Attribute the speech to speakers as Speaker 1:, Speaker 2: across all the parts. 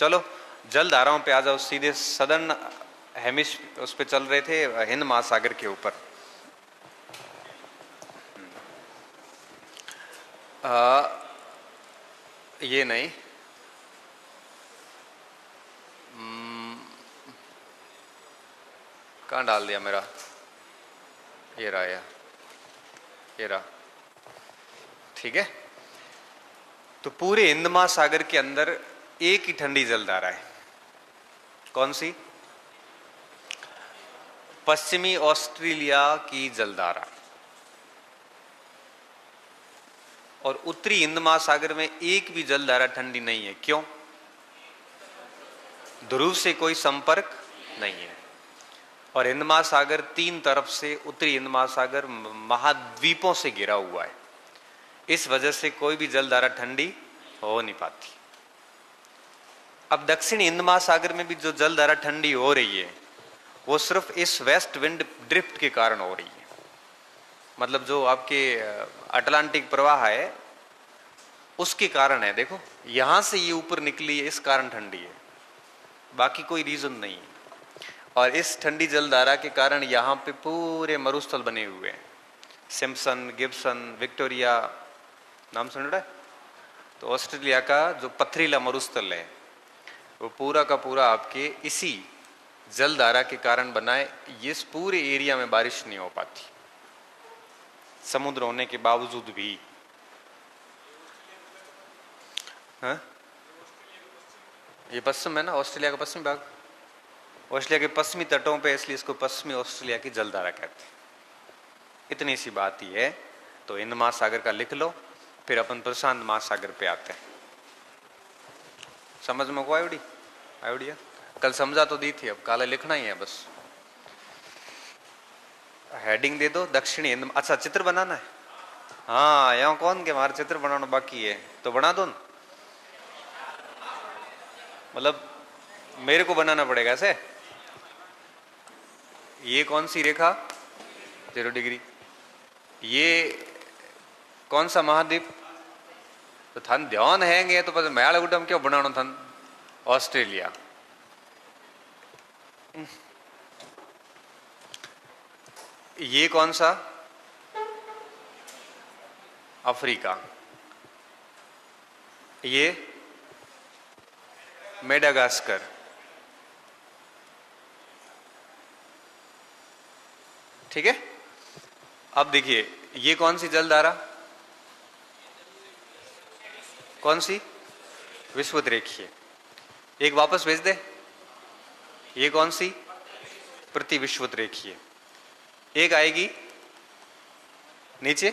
Speaker 1: चलो जल धाराओं पे आ जाओ सीधे। सदर्न हेमिस उस पे चल रहे थे, हिंद महासागर के ऊपर। ये नहीं, कहाँ डाल दिया मेरा, ये रहा, ये रहा, ठीक है। तो पूरे हिंद महासागर के अंदर एक ही ठंडी जलधारा है, कौन सी? पश्चिमी ऑस्ट्रेलिया की जलधारा। और उत्तरी हिंद महासागर में एक भी जलधारा ठंडी नहीं है। क्यों? ध्रुव से कोई संपर्क नहीं है। और हिंद महासागर तीन तरफ से, उत्तरी हिंद महासागर महाद्वीपों से घिरा हुआ है। इस वजह से कोई भी जलधारा ठंडी हो नहीं पाती। अब दक्षिणी हिंद महासागर में भी जो जलधारा ठंडी हो रही है वो सिर्फ इस वेस्ट विंड ड्रिफ्ट के कारण हो रही है। मतलब जो आपके अटलांटिक प्रवाह है उसके कारण है। देखो यहां से ये ऊपर निकली है, इस कारण ठंडी है, बाकी कोई रीजन नहीं है। और इस ठंडी जलधारा के कारण यहाँ पे पूरे मरुस्थल बने हुए हैं। सिम्पसन, गिब्सन, विक्टोरिया, नाम सुन रहा है? तो ऑस्ट्रेलिया का जो पथरीला मरुस्थल है वो पूरा का पूरा आपके इसी जलधारा के कारण बना है। इस पूरे एरिया में बारिश नहीं हो पाती समुद्र होने के बावजूद भी। हाँ? ये पश्चिम है ना, ऑस्ट्रेलिया का पश्चिमी भाग, ऑस्ट्रेलिया के पश्चिमी तटों पे, इसलिए इसको पश्चिमी ऑस्ट्रेलिया की जलधारा कहते हैं। इतनी सी बात ही है। तो हिंद महासागर का लिख लो, फिर अपन प्रशांत महासागर पे आते हैं। समझ में को आइडिया? कल समझा तो दी थी, अब काले लिखना ही है बस। हेडिंग दे दो दक्षिणी हिंद। अच्छा चित्र बनाना है? हाँ, यहाँ कौन के हमारे चित्र बनाना बाकी है, तो बना दो ना। मतलब मेरे को बनाना पड़ेगा ऐसे? ये कौन सी रेखा? 0 डिग्री। ये कौन सा महाद्वीप? तो थन ध्यान हैंगे तो बस मैल उठम क्यों बनाना थन? ऑस्ट्रेलिया। ये कौन सा? अफ्रीका। ये मेडागास्कर। ठीक है। अब देखिए ये कौन सी जलधारा? कौन सी? विषुवत-रेखीय। एक वापस भेज दे। ये कौन सी? प्रतिविषुवत-रेखीय। एक आएगी नीचे,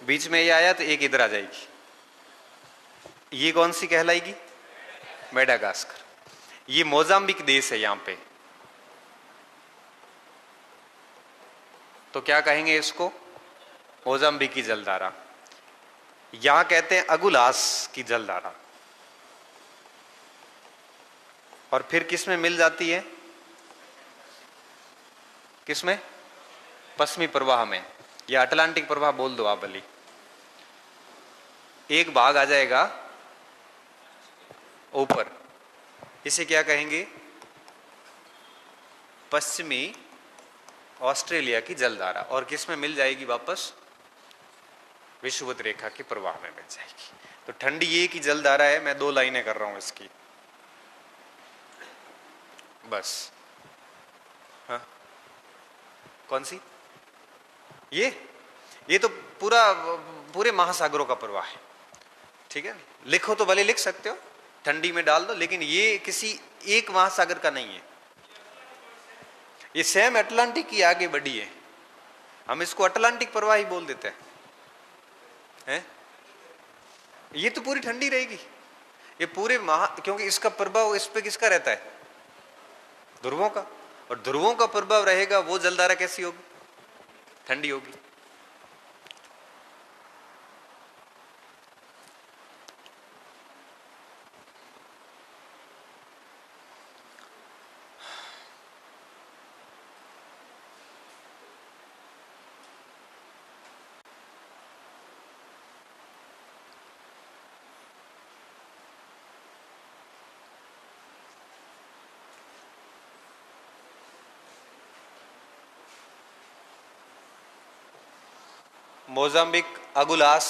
Speaker 1: बीच में ये आया तो एक इधर आ जाएगी। ये कौन सी कहलाएगी? मेडागास्कर। ये मोजाम्बिक देश है यहां पे, तो क्या कहेंगे इसको? मोजाम्बिक की जलधारा। यहां कहते हैं अगुलास की जलधारा। और फिर किस में मिल जाती है? किसमें? पश्चिमी प्रवाह में, या अटलांटिक प्रवाह बोल दो आप भली। एक भाग आ जाएगा ऊपर, इसे क्या कहेंगे? पश्चिमी ऑस्ट्रेलिया की जलधारा। और किस में मिल जाएगी वापस? विषुवत रेखा के प्रवाह में मिल जाएगी। तो ठंडी ये की जलधारा है। मैं 2 लाइनें कर रहा हूं इसकी बस। हाँ कौन सी? ये तो पूरे महासागरों का प्रवाह है। ठीक है, लिखो तो भले लिख सकते हो, ठंडी में डाल दो, लेकिन ये किसी एक महासागर का नहीं है। ये सेम अटलांटिक की आगे बढ़ी है, हम इसको अटलांटिक प्रवाह ही बोल देते हैं। ये तो पूरी ठंडी रहेगी, ये पूरे क्योंकि इसका प्रभाव इस पे किसका रहता है? ध्रुवों का। और ध्रुवों का प्रभाव रहेगा, वो जलधारा कैसी होगी? ठंडी होगी। मोजाम्बिक, अगुलास,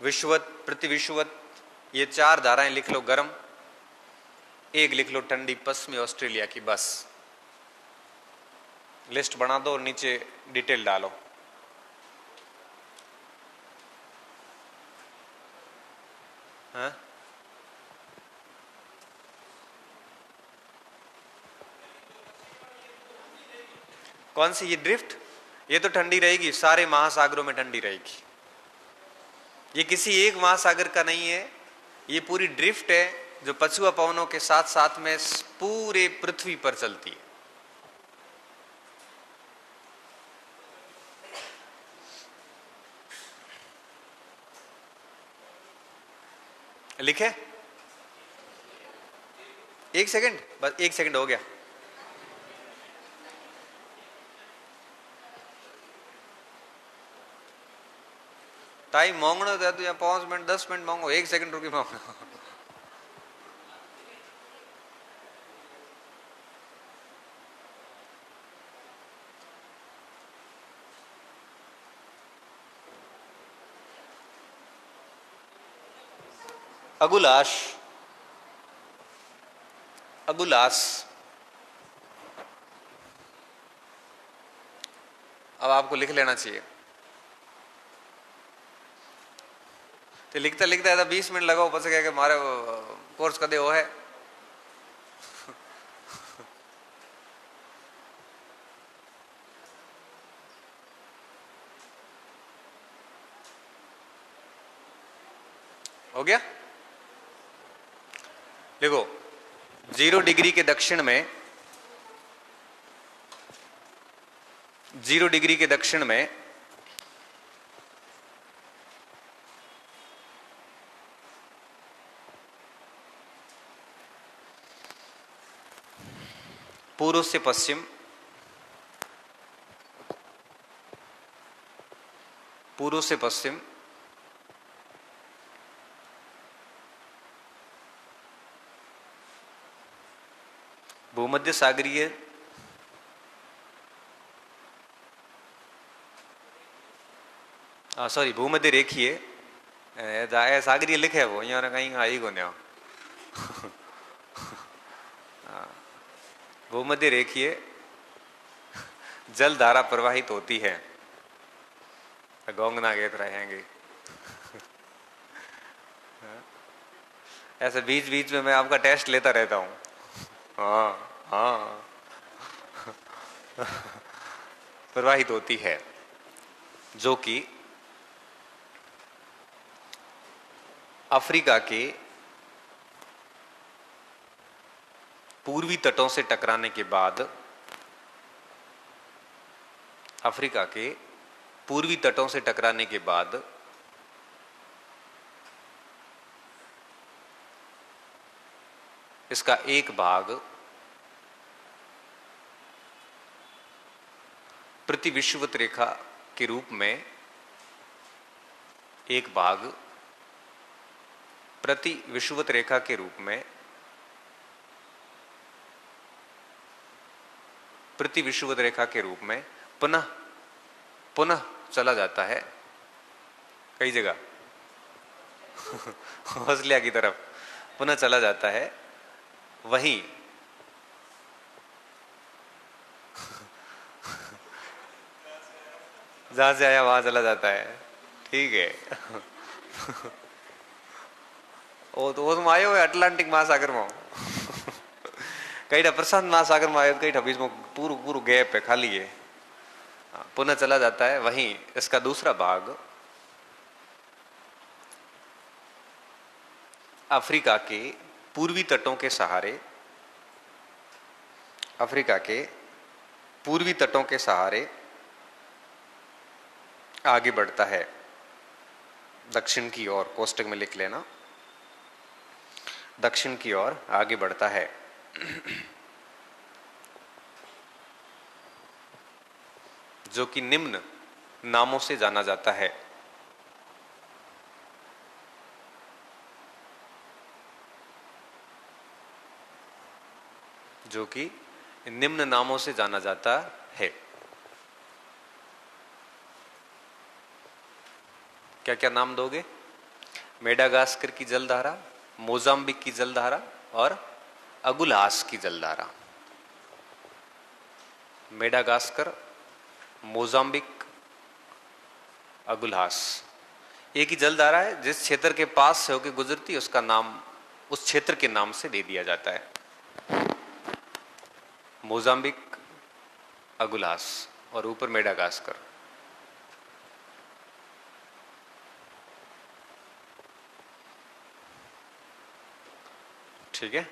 Speaker 1: विश्ववत, प्रतिविश्ववत, ये 4 धाराएं लिख लो गर्म, एक लिख लो ठंडी पश्चिमी ऑस्ट्रेलिया की। बस लिस्ट बना दो और नीचे डिटेल डालो। हाँ? कौन सी ये ड्रिफ्ट? ये तो ठंडी रहेगी, सारे महासागरों में ठंडी रहेगी। ये किसी एक महासागर का नहीं है, ये पूरी ड्रिफ्ट है जो पछुआ पवनों के साथ साथ में पूरे पृथ्वी पर चलती है। लिखे? एक सेकंड, बस एक सेकंड हो गया। टाइम मांगना था तो या 5 मिनट 10 मिनट मांगो, 1 सेकंड रुकी मांगना। अगुलाश, अगुलास, अब आपको लिख लेना चाहिए। तो लिखता लिखता है 20 मिनट लगाओ, पता क्या कि हमारे कोर्स कदे वो है। हो गया? देखो 0 डिग्री के दक्षिण में, 0 डिग्री के दक्षिण में पूर्व से पश्चिम, पूर्व से पश्चिम भूमध्य सागरीय, सॉरी भूमध्य रेखीय, सागरीय लिखे वो यहाँ कहीं आई को नहीं। भूमध्य रेखीय जल धारा प्रवाहित होती है। गोंगना गेत रहेंगे। ऐसे बीच बीच में मैं आपका टेस्ट लेता रहता हूँ। हाँ हाँ। प्रवाहित होती है, जो कि अफ्रीका के पूर्वी तटों से टकराने के बाद, अफ्रीका के पूर्वी तटों से टकराने के बाद इसका एक भाग प्रति विषुवत रेखा के रूप में, एक भाग प्रति विषुवत रेखा के रूप में, प्रति विषुवत रेखा के रूप में पुनः पुनः चला जाता है कई जगह। ऑस्ट्रेलिया की तरफ पुनः चला जाता है। वहीं जहां से आया वहां चला जाता है। ठीक है। वो तुम आए हो अटलांटिक महासागर में, कई प्रशांत महासागर में आए, कई बीच में पूरा पूरा गैप है, खाली है। पुनः चला जाता है। वहीं इसका दूसरा भाग अफ्रीका के पूर्वी तटों के सहारे, अफ्रीका के पूर्वी तटों के सहारे आगे बढ़ता है दक्षिण की ओर। कोष्टक में लिख लेना, दक्षिण की ओर आगे बढ़ता है। जो कि निम्न नामों से जाना जाता है। जो कि निम्न नामों से जाना जाता है। क्या क्या नाम दोगे? मेडागास्कर की जलधारा, मोजाम्बिक की जलधारा और अगुलहास की जलधारा। Madagascar, Mozambique, Agulhas. एक ही जलधारा है, जिस क्षेत्र के पास से होकर गुजरती है उसका नाम उस क्षेत्र के नाम से दे दिया जाता है। मोजाम्बिक, अगुलहास और ऊपर मेडागास्कर। ठीक है,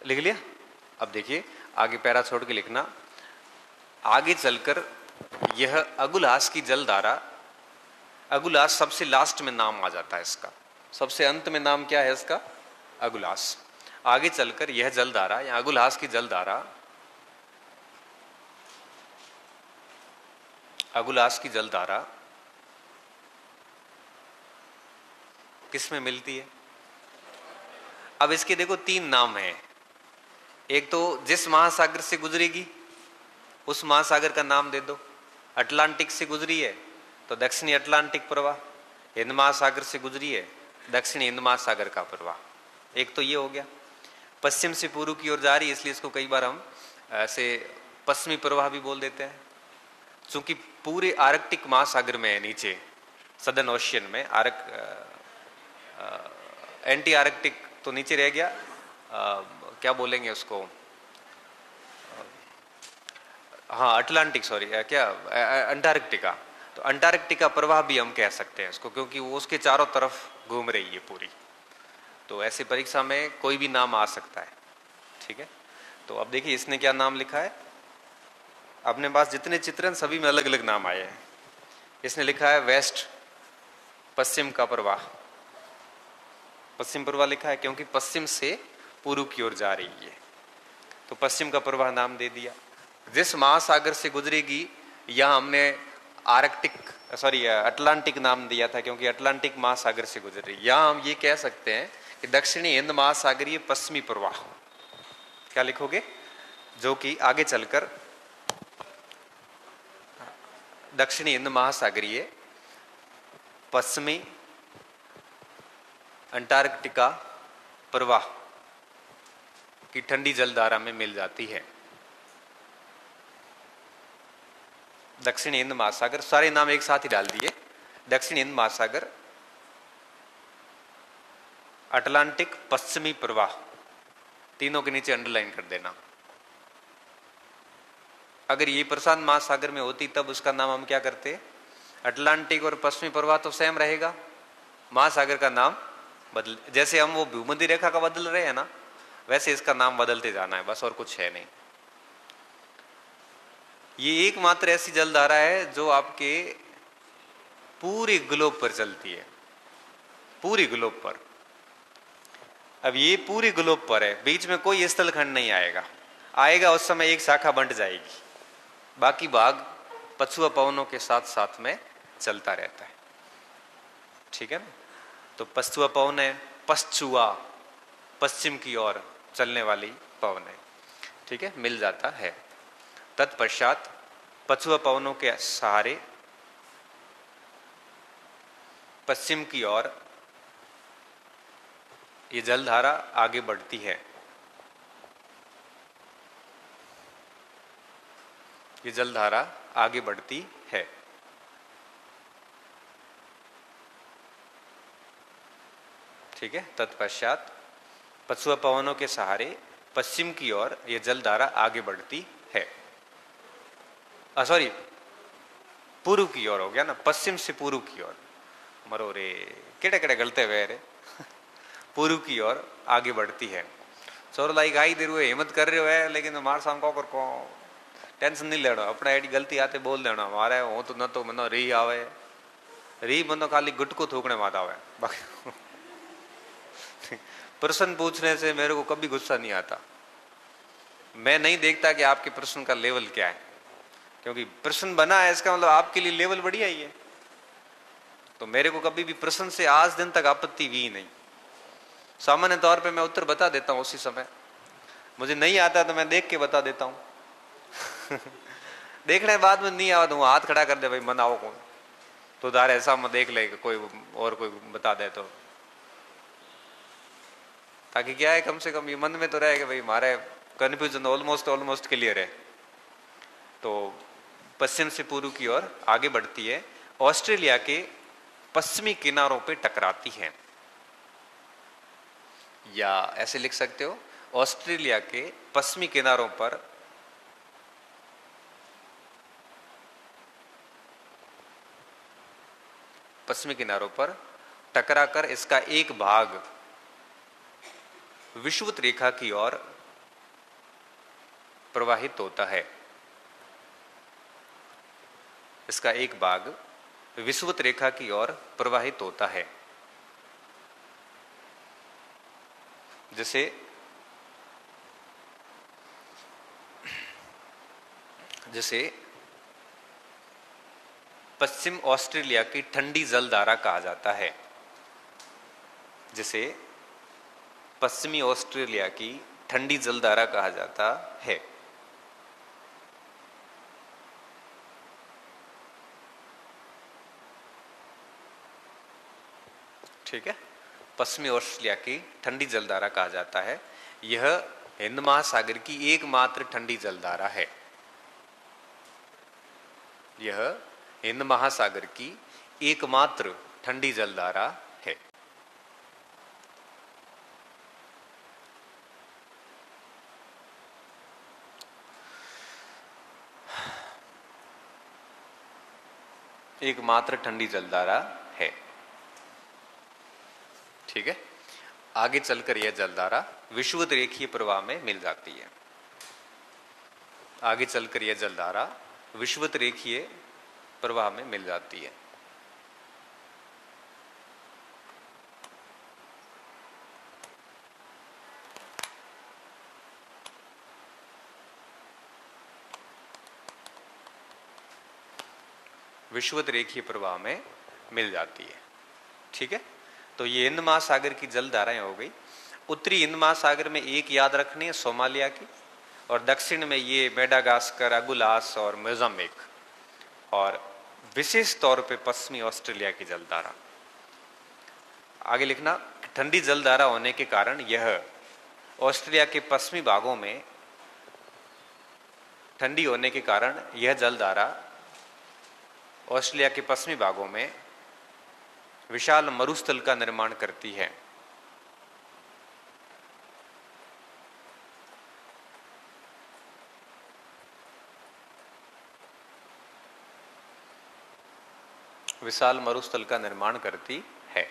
Speaker 1: लिख लिया? अब देखिए आगे पैरा छोड़ के लिखना। आगे चलकर यह अगुलहास की जलधारा, अगुलहास सबसे लास्ट में नाम आ जाता है इसका, सबसे अंत में नाम क्या है इसका? अगुलहास। आगे चलकर यह जलधारा या अगुलहास की जलधारा, अगुलहास की जलधारा किस में मिलती है? अब इसके देखो तीन नाम हैं। एक तो जिस महासागर से गुजरेगी उस महासागर का नाम दे दो। अटलांटिक से गुजरी है तो दक्षिणी अटलांटिक प्रवाह, हिंद महासागर से गुजरी है दक्षिणी हिंद महासागर का प्रवाह। एक तो ये हो गया। पश्चिम से पूर्व की ओर जा रही है, इसलिए इसको कई बार हम ऐसे पश्चिमी प्रवाह भी बोल देते हैं। चूंकि पूरे आर्कटिक महासागर में है नीचे, सदर्न ओशियन में, एंटी आर्कटिक तो नीचे रह गया, क्या बोलेंगे उसको, हाँ अटलांटिक, सॉरी क्या, अंटार्कटिका। तो अंटार्कटिका प्रवाह भी हम कह सकते हैं इसको, क्योंकि वो उसके चारों तरफ घूम रही है पूरी। तो ऐसी परीक्षा में कोई भी नाम आ सकता है। ठीक है, तो अब देखिए इसने क्या नाम लिखा है। अपने पास जितने चित्र हैं सभी में अलग अलग नाम आए हैं। इसने लिखा है वेस्ट, पश्चिम का प्रवाह, पश्चिम प्रवाह लिखा है क्योंकि पश्चिम से पूर्व की ओर जा रही है, तो पश्चिम का प्रवाह नाम दे दिया। जिस महासागर से गुजरेगी, यहां हमने अटलांटिक नाम दिया था क्योंकि अटलांटिक महासागर से गुजर रही। यहां हम ये कह सकते हैं कि दक्षिणी हिंद महासागरीय पश्चिमी प्रवाह। क्या लिखोगे? जो कि आगे चलकर दक्षिणी हिंद महासागरीय पश्चिमी अंटार्कटिका प्रवाह की ठंडी जलधारा में मिल जाती है। दक्षिणी हिंद महासागर, सारे नाम एक साथ ही डाल दिए। दक्षिणी हिंद महासागर, अटलांटिक, पश्चिमी प्रवाह, तीनों के नीचे अंडरलाइन कर देना। अगर ये प्रशांत महासागर में होती तब उसका नाम हम क्या करते? अटलांटिक और पश्चिमी प्रवाह तो सेम रहेगा, महासागर का नाम बदल, जैसे हम वो भूमध्य रेखा का बदल रहे हैं ना, वैसे इसका नाम बदलते जाना है, बस और कुछ है नहीं। ये एकमात्र ऐसी जलधारा है जो आपके पूरे ग्लोब पर चलती है, पूरी ग्लोब पर। अब ये पूरी ग्लोब पर है, बीच में कोई स्थलखंड नहीं आएगा, आएगा उस समय एक शाखा बंट जाएगी, बाकी भाग पछुआ पवनों के साथ साथ में चलता रहता है। ठीक है ना? तो पछुआ पवन है, पश्चुआ, पश्चिम की ओर चलने वाली पवन है। ठीक है, मिल जाता है। तत्पश्चात पछुआ पवनों के सहारे पश्चिम की ओर ये जलधारा आगे बढ़ती है। ये जलधारा आगे बढ़ती है। ठीक है, तत्पश्चात पछुआ पवनों के सहारे पश्चिम की ओर यह जलधारा आगे बढ़ती है। सॉरी, पूर्व की ओर हो गया ना, पश्चिम से पूर्व की ओर। मरो रे, केड़े केड़े गलते हुए रे। पूर्व की ओर आगे बढ़ती है। चोर लाई गाई देर हुए हिम्मत कर रहे हो, लेकिन हमारे साम को टेंशन नहीं लेना, अपना एडी गलती आते बोल देना। हमारे हो तो न तो मनो री आवे, री मनो खाली गुटको थूकने माता आवे, बाकी प्रश्न पूछने से मेरे को कभी गुस्सा नहीं आता। मैं नहीं देखता कि आपके प्रश्न का लेवल क्या है, क्योंकि प्रश्न बना है इसका मतलब आपके लिए लेवल बढ़िया ही है। तो मेरे को कभी भी प्रश्न से आज दिन तक आपत्ति हुई नहीं। सामान्य तौर पे मैं उत्तर बता देता हूं उसी समय। मुझे नहीं आता तो मैं देख के बता देता हूं। देखने बाद में नहीं आवा तो हाथ खड़ा कर दे, भाई मन आओ कौन, तो उधार ऐसा मत देख ले कोई और कोई बता दे तो, ताकि क्या है कम से कम ये मन में तो रहे कि भाई हमारे कन्फ्यूजन ऑलमोस्ट ऑलमोस्ट क्लियर है। तो पश्चिम से पूर्व की ओर आगे बढ़ती है, ऑस्ट्रेलिया के पश्चिमी किनारों पे टकराती है, या ऐसे लिख सकते हो ऑस्ट्रेलिया के पश्चिमी किनारों पर टकराकर इसका एक भाग विषुवत रेखा की ओर प्रवाहित होता है। इसका एक भाग विषुवत रेखा की ओर प्रवाहित होता है। जैसे पश्चिम ऑस्ट्रेलिया की ठंडी जलधारा कहा जाता है, जिसे पश्चिमी ऑस्ट्रेलिया की ठंडी जलधारा कहा जाता है। ठीक है, पश्चिमी ऑस्ट्रेलिया की ठंडी जलधारा कहा जाता है। यह हिंद महासागर की एकमात्र ठंडी जलधारा है। यह हिंद महासागर की एकमात्र ठंडी जलधारा है। एकमात्र ठंडी जलधारा है। ठीक है, आगे चलकर यह जलधारा विषुवत रेखीय प्रवाह में मिल जाती है। आगे चलकर यह जलधारा विषुवत रेखीय प्रवाह में मिल जाती है। विषुवत रेखीय प्रवाह में मिल जाती है। ठीक है, तो ये हिंद महासागर की जलधाराएं हो गई। उत्तरी हिंद महासागर में एक याद रखनी है, सोमालिया की, और दक्षिण में ये मेडागास्कर, अगुलास और मोजाम्बिक, और विशेष तौर पे पश्चिमी ऑस्ट्रेलिया की जलधारा। आगे लिखना, ठंडी जलधारा होने के कारण यह ऑस्ट्रेलिया के पश्चिमी भागों में ठंडी होने के कारण यह जलधारा ऑस्ट्रेलिया के पश्चिमी भागों में विशाल मरुस्थल का निर्माण करती है। विशाल मरुस्थल का निर्माण करती है।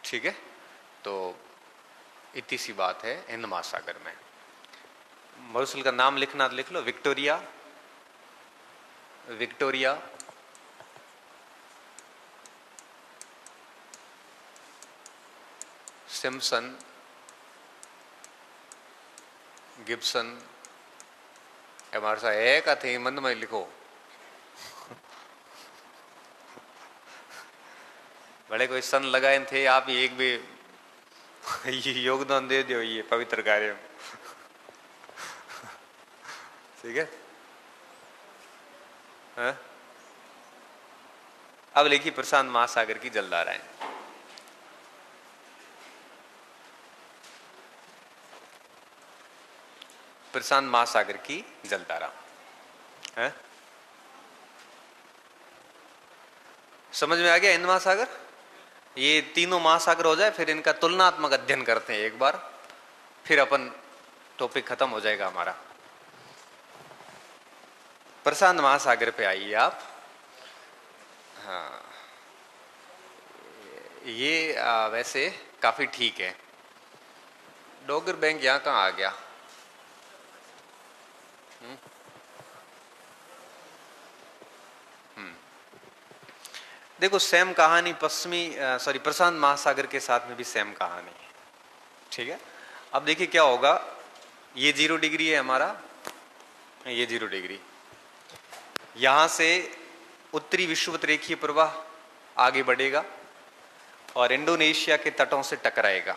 Speaker 1: ठीक है, तो इतनी सी बात है हिंद महासागर में। मरुस्थल का नाम लिखना तो लिख लो, विक्टोरिया, विक्टोरिया, सिम्पसन, गिब्सन, हमारे साथ एक थे मंद में लिखो, बड़े कोई सन लगाए थे आप, एक भी योगदान दे दो ये पवित्र कार्य में। ठीक है, हाँ? अब लिखिए प्रशांत महासागर की जलधाराएं। प्रशांत महासागर की जलधारा है, समझ में आ गया? हिंद महासागर, ये तीनों महासागर हो जाए फिर इनका तुलनात्मक अध्ययन करते हैं एक बार, फिर अपन टॉपिक खत्म हो जाएगा हमारा। प्रशांत महासागर पे आइए आप। हाँ, ये वैसे काफी ठीक है। डोगर बैंक यहाँ कहाँ आ गया? देखो सेम कहानी प्रशांत महासागर के साथ में भी सेम कहानी है। ठीक है, अब देखिए क्या होगा, ये 0 डिग्री है हमारा, ये 0 डिग्री, यहां से उत्तरी विषुवत रेखीय प्रवाह आगे बढ़ेगा और इंडोनेशिया के तटों से टकराएगा।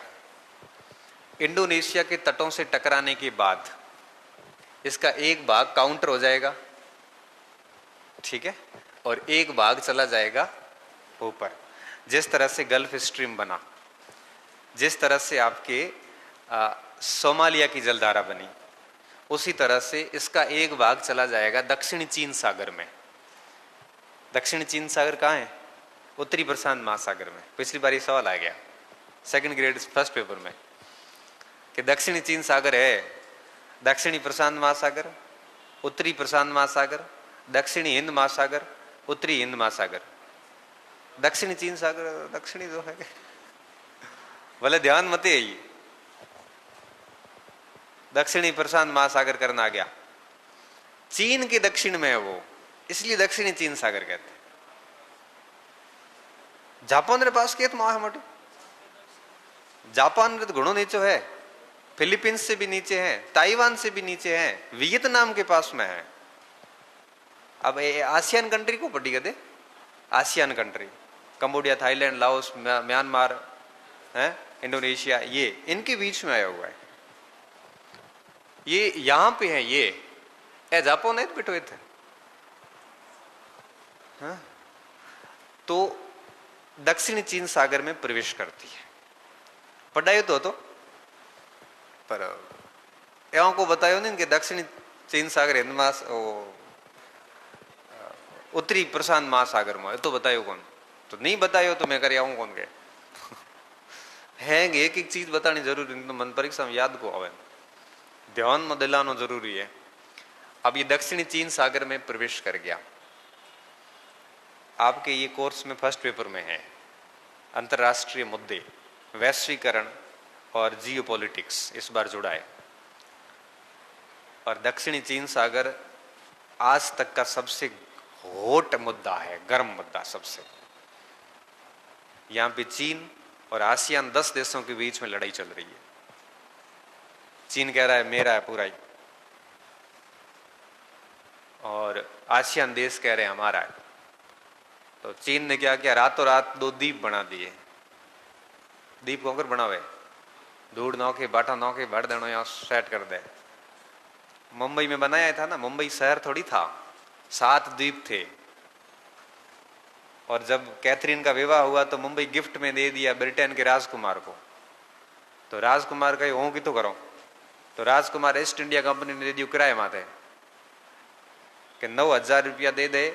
Speaker 1: इंडोनेशिया के तटों से टकराने के बाद इसका एक भाग काउंटर हो जाएगा, ठीक है, और एक भाग चला जाएगा ऊपर। जिस तरह से गल्फ स्ट्रीम बना, जिस तरह से आपके सोमालिया की जलधारा बनी, उसी तरह से इसका एक भाग चला जाएगा दक्षिणी चीन सागर में। दक्षिणी चीन सागर कहाँ है? उत्तरी प्रशांत महासागर में। पिछली बार ये सवाल आ गया सेकंड ग्रेड फर्स्ट पेपर में कि दक्षिणी चीन सागर है, दक्षिणी प्रशांत महासागर, उत्तरी प्रशांत महासागर, दक्षिणी हिंद महासागर, उत्तरी हिंद महासागर। दक्षिणी चीन सागर दक्षिणी जो है भले ध्यान मत है, ये दक्षिणी प्रशांत महासागर करना आ गया, चीन के दक्षिण में है वो, इसलिए दक्षिणी चीन सागर कहते हैं। जापान रे पास केत माह मोटे, जापान रे तो घणो नीचे है, फिलीपींस से भी नीचे है, ताइवान से भी नीचे है, वियतनाम के पास में है। अब आसियान कंट्री को पटी कहते, ASEAN country, Cambodia, Thailand, Laos, Myanmar, है, इंडोनेशिया, ये इनके बीच में आया हुआ है। ये यहां पे है, ये जापान है बिटवे थे। हाँ? तो दक्षिणी चीन सागर में प्रवेश करती है। पढ़ाई तो पर एवं को बतायो नहीं कि दक्षिणी चीन सागर हिंद उत्तरी प्रशांत महासागर में, तो बतायो कौन? तो नहीं बतायो तो मैं कर आऊं कौन के है। एक एक चीज बतानी जरूरी, तो मन परीक्षा में याद को आवे, ध्यान में दिलाना जरूरी है। अब ये दक्षिणी चीन सागर में प्रवेश कर गया। आपके ये कोर्स में फर्स्ट पेपर में है अंतरराष्ट्रीय मुद्दे, वैश्वीकरण और जियोपॉलिटिक्स, इस बार जुड़ा है। और दक्षिणी चीन सागर आज तक का सबसे हॉट मुद्दा है, गर्म मुद्दा सबसे। यहां पे चीन और आसियान 10 देशों के बीच में लड़ाई चल रही है। चीन कह रहा है मेरा है पूरा ही, और आसियान देश कह रहे हैं हमारा है। तो चीन ने क्या किया, रातों रात 2 द्वीप बना दिए। द्वीप कौन कर बनावे? धूड़ नौके बाटा नौके भर देनो, यहां सेट कर दे। मुंबई में बनाया था ना, मुंबई शहर थोड़ी था, 7 द्वीप थे। और जब कैथरीन का विवाह हुआ तो मुंबई गिफ्ट में दे दिया ब्रिटेन के राजकुमार को। तो राजकुमार कहे हो कि तो करो, तो राजकुमार ईस्ट इंडिया कंपनी ने दे दियो किराए माथे कि 9,000 रुपया दे दे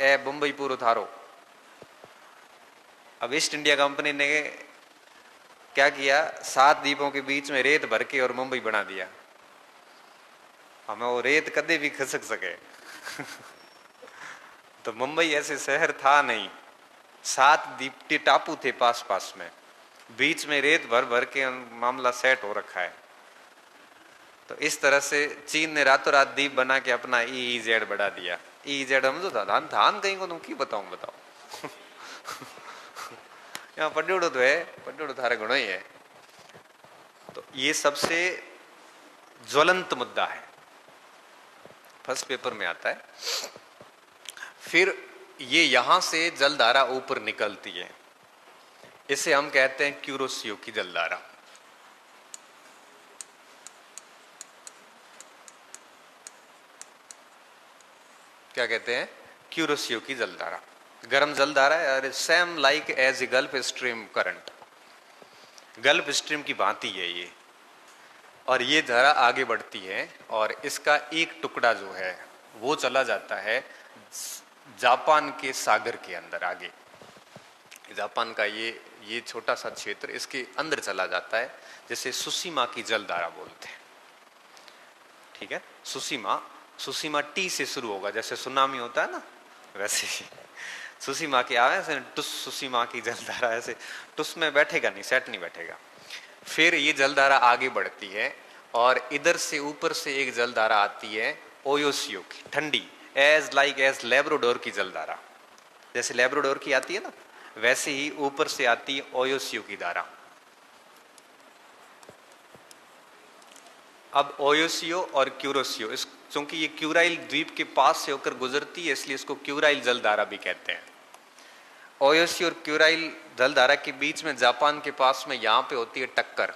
Speaker 1: ए मुंबई पूरो थारो। अब ईस्ट इंडिया कंपनी ने क्या किया, 7 द्वीपों के बीच में रेत भर के और मुंबई बना दिया। हमें वो रेत कदे भी खसक सके तो मुंबई ऐसे शहर था नहीं, 7 द्वीप टापू थे पास पास में, बीच में रेत भर भर के मामला सेट हो रखा है। तो इस तरह से चीन ने रातों रात द्वीप बना के अपना EEZ बढ़ा दिया। EEZ हम तो धान धान कहीं को तुम की बताऊं बताओ यहाँ पड्डोड़ो तो है, पड्डोड़ो थारे गुणों ही है। तो ये सबसे ज्वलंत मुद्दा है, फर्स्ट पेपर में आता है। फिर ये यहां से जलधारा ऊपर निकलती है, इसे हम कहते हैं क्यूरोसियो की जलधारा। क्या कहते हैं? क्यूरोसियो की जलधारा। गर्म जलधारा है, same like as a gulf stream current, gulf stream की भांति है ये। और ये धारा आगे बढ़ती है और इसका एक टुकड़ा जो है वो चला जाता है जापान के सागर के अंदर। आगे जापान का ये छोटा सा क्षेत्र इसके अंदर चला जाता है, जैसे सुसीमा की जलधारा बोलते हैं, ठीक है। सुसीमा टी से शुरू होगा, जैसे सुनामी होता है ना, वैसे ही सुसीमा की आवे ऐसे टुस, सुसीमा की जलधारा ऐसे टुस में बैठेगा नहीं, सेट नहीं बैठेगा। फिर ये जलधारा आगे बढ़ती है और इधर से ऊपर से एक जलधारा आती है ओयोसियो की, ठंडी, एज लेब्राडोर की जलधारा। जैसे लेब्राडोर की आती है ना, वैसे ही ऊपर से आती है ओयोसियो की धारा। अब ओयोसियो और क्यूरोसियो, इस चूंकि ये क्यूराइल द्वीप के पास से होकर गुजरती है इसलिए इसको क्यूराइल जलधारा भी कहते हैं। ओयोसी और क्यूराइल जलधारा के बीच में जापान के पास में यहां पे होती है टक्कर।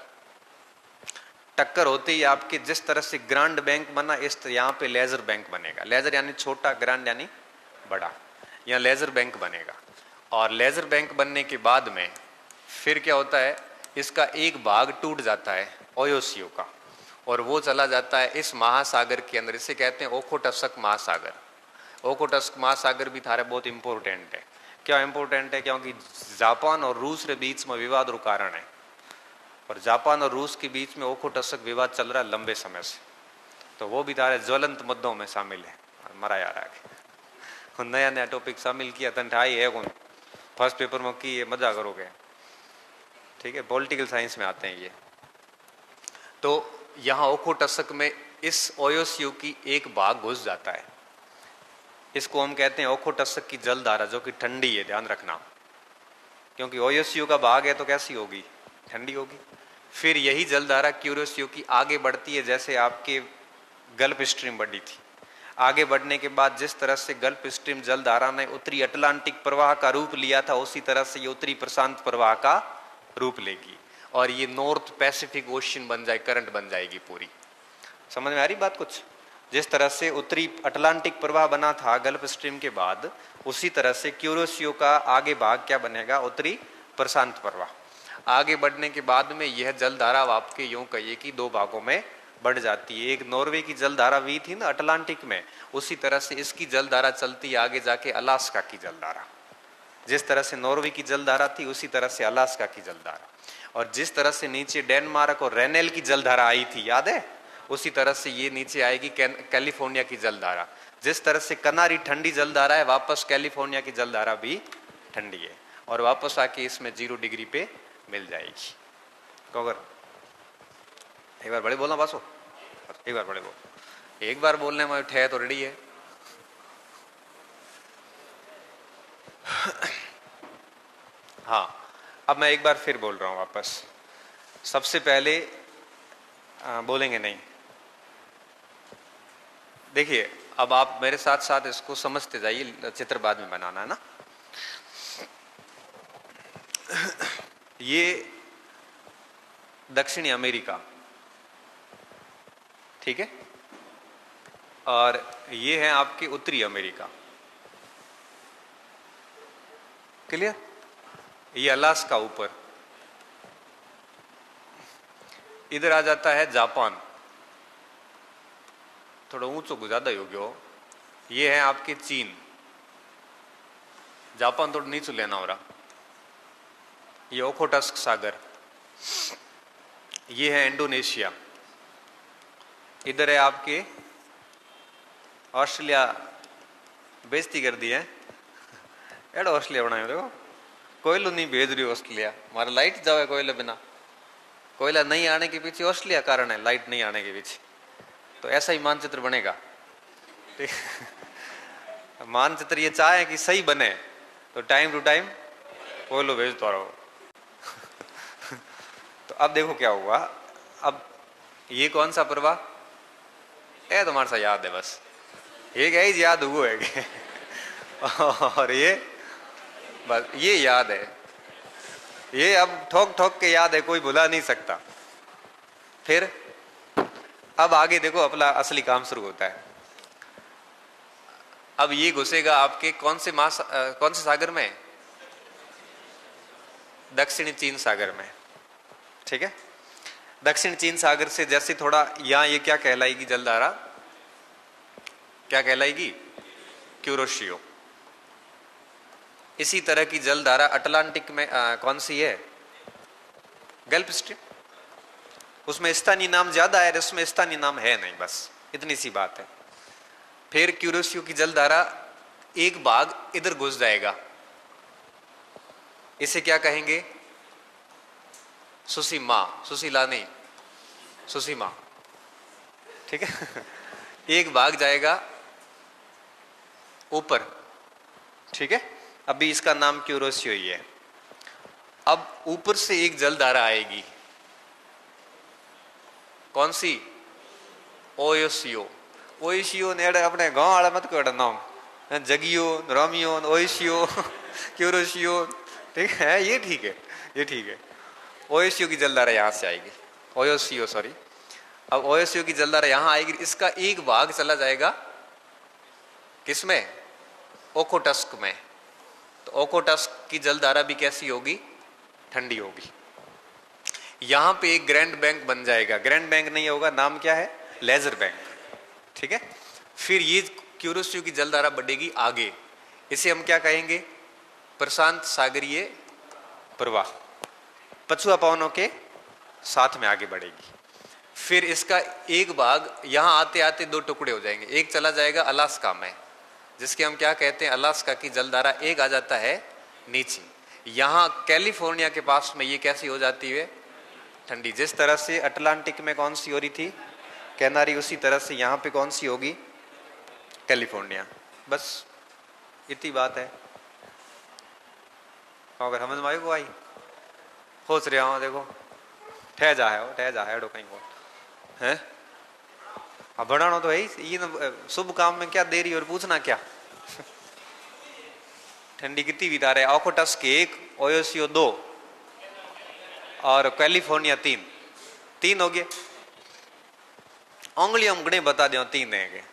Speaker 1: टक्कर होते ही आपके जिस तरह से ग्रांड बैंक बना इस यहाँ पे लेजर बैंक बनेगा। लेजर यानी छोटा, ग्रांड यानी बड़ा। यहाँ लेजर बैंक बनेगा और लेजर बैंक बनने के बाद में फिर क्या होता है, इसका एक भाग टूट जाता है ओयोसियो का और वो चला जाता है इस महासागर के अंदर। इसे कहते हैं ओखोटस्क महासागर। ओखोटस्क महासागर भी थारे बहुत इंपॉर्टेंट है। क्या इंपॉर्टेंट है? क्योंकि जापान और रूस के बीच में विवाद रू कारण है और जापान और रूस के बीच में ओखोटस्क विवाद चल रहा है लंबे समय से, तो वो भी तारे ज्वलंत मुद्दों में शामिल है। मरा यार आगे नया नया टॉपिक शामिल किया तंठाई है कौन फर्स्ट पेपर में की ये मजा करोगे, ठीक है, पॉलिटिकल साइंस में आते हैं ये। तो यहाँ ओखोटस्क में इस ओयोसियो की एक भाग घुस जाता है। इसको हम कहते हैं ओखोटस्क की जलधारा, जो कि ठंडी है, ध्यान रखना, क्योंकि ओयोसियो का भाग है तो कैसी होगी, ठंडी होगी। फिर यही जलधारा क्यूरोसियो की आगे बढ़ती है, जैसे आपके गल्फ स्ट्रीम बढ़ी थी। आगे बढ़ने के बाद जिस तरह से गल्फ स्ट्रीम जलधारा ने उत्तरी अटलांटिक प्रवाह का रूप लिया था, उसी तरह से ये उत्तरी प्रशांत प्रवाह का रूप लेगी और ये नॉर्थ पैसिफिक ओशियन बन जाए, करंट बन जाएगी पूरी। समझ में आ रही बात कुछ? जिस तरह से उत्तरी अटलांटिक प्रवाह बना था गल्फ स्ट्रीम के बाद, उसी तरह से क्यूरोसियो का आगे भाग क्या बनेगा, उत्तरी प्रशांत प्रवाह। आगे बढ़ने के बाद में यह जलधारा आपके यूं कहिए कि दो भागों में बढ़ जाती है। एक नॉर्वे की जलधारा वी थी ना अटलांटिक में, उसी तरह से इसकी जलधारा चलती है आगे जाके अलास्का की जलधारा। जिस तरह से नॉर्वे की जलधारा थी उसी तरह से अलास्का की जलधारा, और जिस तरह से नीचे डेनमार्क और रेनेल की जलधारा आई थी, याद है, उसी तरह से ये नीचे आएगी कैलिफोर्निया की जलधारा। जिस तरह से कनारी ठंडी जलधारा है, वापस कैलिफोर्निया की जलधारा भी ठंडी है और वापस आके इसमें 0 डिग्री पे मिल जाएगी। कौगर एक बार बड़े बोलना बासो, एक बार बड़े बोल, एक बार बोलने में ठहर तो रेडी है। हाँ, अब मैं एक बार फिर बोल रहा हूं वापस। सबसे पहले बोलेंगे नहीं, देखिए अब आप मेरे साथ साथ इसको समझते जाइए, चित्र बाद में बनाना है ना। ये दक्षिणी अमेरिका, ठीक है, और ये है आपके उत्तरी अमेरिका, क्लियर। ये अलास्का ऊपर, इधर आ जाता है जापान, थोड़ा ऊंचो ज्यादा हो गयो। ये है आपके चीन, जापान थोड़ा नीचे लेना हो रहा। ये ओखोटस्क सागर, ये है इंडोनेशिया, इधर है आपके ऑस्ट्रेलिया। बेइज्जती कर दी है, एड़ा ऑस्ट्रेलिया बनाए देखो, कोयला नहीं भेज रही ऑस्ट्रेलिया, हमारा लाइट जावे कोयला बिना। कोयला नहीं आने के पीछे ऑस्ट्रेलिया कारण है, लाइट नहीं आने के पीछे। तो ऐसा ही मानचित्र बनेगा, ठीक। मानचित्र ये चाहे कि सही बने तो टाइम टू टाइम कोयलो भेजता रहो। तो अब देखो क्या हुआ, अब ये कौन सा प्रवाह है, तुम्हारे सा याद है, बस ये क्या ही याद हुआ है और ये बस ये याद है, ये अब ठोक ठोक के याद है, कोई भुला नहीं सकता। फिर अब आगे देखो अपना असली काम शुरू होता है। अब ये घुसेगा आपके कौन से सागर में, दक्षिणी चीन सागर में, ठीक है। दक्षिण चीन सागर से जैसे थोड़ा यहां ये क्या कहलाएगी जलधारा, क्या कहलाएगी, क्यूरोशियो। इसी तरह की जलधारा अटलांटिक में कौन सी है, गल्फ स्ट्रीम। उसमें स्थानीय नाम ज्यादा है, इसमें स्थानीय नाम है नहीं, बस इतनी सी बात है। फिर क्यूरोसियो की जलधारा एक भाग इधर घुस जाएगा, इसे क्या कहेंगे, सुसीमा, सुशीला नहीं, सुसीमा, ठीक है। एक भाग जाएगा ऊपर, ठीक है। अभी इसका नाम क्यूरोसियो ही है। अब ऊपर से एक जलधारा आएगी, कौन सी, ओयोसियो। ओइशियो नेड़ अपने गांव वाला मत कोड नाम, जगियो, रोमियो, ओइशियो, क्यूरोशियो, ठीक है ये ठीक है, ये ठीक है। ओएसयू की जलधारा यहां से आएगी, ओएसयू सॉरी, अब ओएसयू की जलधारा यहां आएगी, इसका एक भाग चला जाएगा किसमें, ओकोटस्क में। तो ओकोटस्क की जलधारा भी कैसी होगी, ठंडी होगी। यहां पे एक ग्रैंड बैंक बन जाएगा, ग्रैंड बैंक नहीं होगा, नाम क्या है, लेजर बैंक, ठीक है। फिर ये क्यूरोसियो की जलधारा बढ़ेगी आगे, इसे हम क्या कहेंगे, प्रशांत सागरीय प्रवाह, पछुआ पवनों के साथ में आगे बढ़ेगी। फिर इसका एक भाग यहां आते आते दो टुकड़े हो जाएंगे, एक चला जाएगा अलास्का में, जिसके हम क्या कहते हैं, अलास्का की जलधारा, एक आ जाता है नीचे। यहां कैलिफोर्निया के पास में ये कैसी हो जाती है, ठंडी। जिस तरह से अटलांटिक में कौन सी हो रही थी, कैनारी, उसी तरह से यहां पे कौन सी होगी, कैलिफोर्निया। बस इतनी बात है। अगर समझ में आई को आई, सोच रहा हूं देखो, ठह जा है कहीं को है, अब बढ़ाना तो है ही, शुभ काम में क्या देरी और पूछना क्या। ठंडी कितनी बिता रहे, ओकोटस्क के 1, ओयोसियो 2 और कैलिफोर्निया 3, 3 हो गए। उंगली हम गणे बता दो 3 है।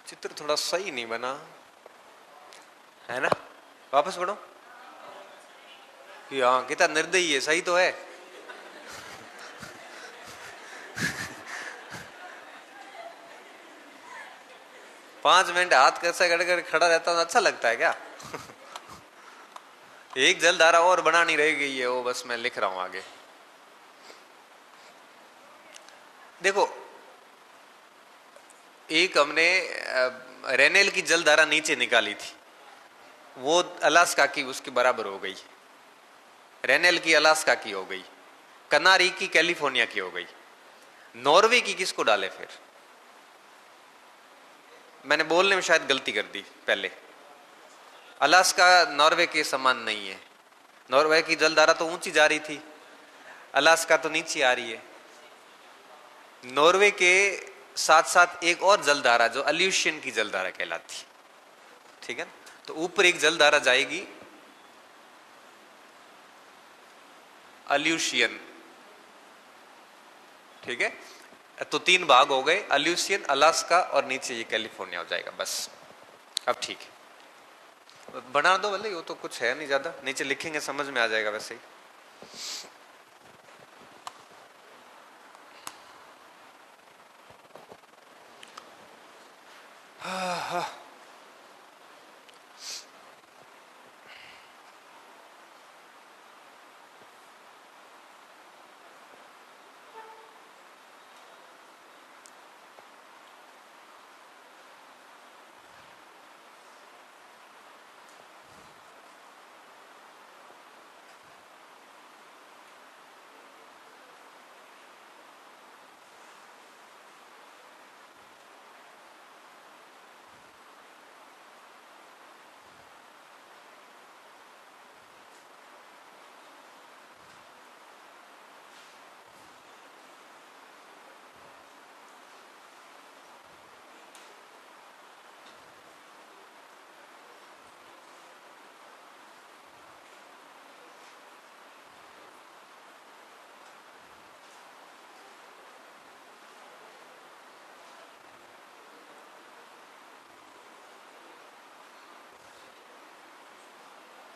Speaker 1: चित्र थोड़ा सही नहीं बना है ना, वापस पढ़ो। हाँ कितना निर्दयी है, सही तो है। पांच मिनट हाथ कैसे गड़गड़ खड़ा रहता है, अच्छा लगता है क्या। एक जलधारा और बनानी रह गई है, वो बस मैं लिख रहा हूं आगे। देखो एक हमने रेनेल की जलधारा नीचे निकाली थी, वो अलास्का की उसके बराबर हो गई, रेनेल की अलास्का की हो गई, कनारी की कैलिफोर्निया की हो गई। नॉर्वे की किसको डाले फिर, मैंने बोलने में शायद गलती कर दी पहले। अलास्का नॉर्वे के समान नहीं है, नॉर्वे की जलधारा तो ऊंची जा रही थी, अलास्का तो नीचे आ रही है। नॉर्वे के साथ साथ एक और जलधारा जो अल्यूशियन की जलधारा कहलाती, ठीक है। तो ऊपर एक जलधारा जाएगी अल्यूशियन, ठीक है। तो 3 भाग हो गए, अल्यूशियन, अलास्का और नीचे ये कैलिफोर्निया हो जाएगा, बस अब ठीक है। बना दो भले, वो तो कुछ है नहीं ज्यादा, नीचे लिखेंगे समझ में आ जाएगा वैसे ही। हाँ।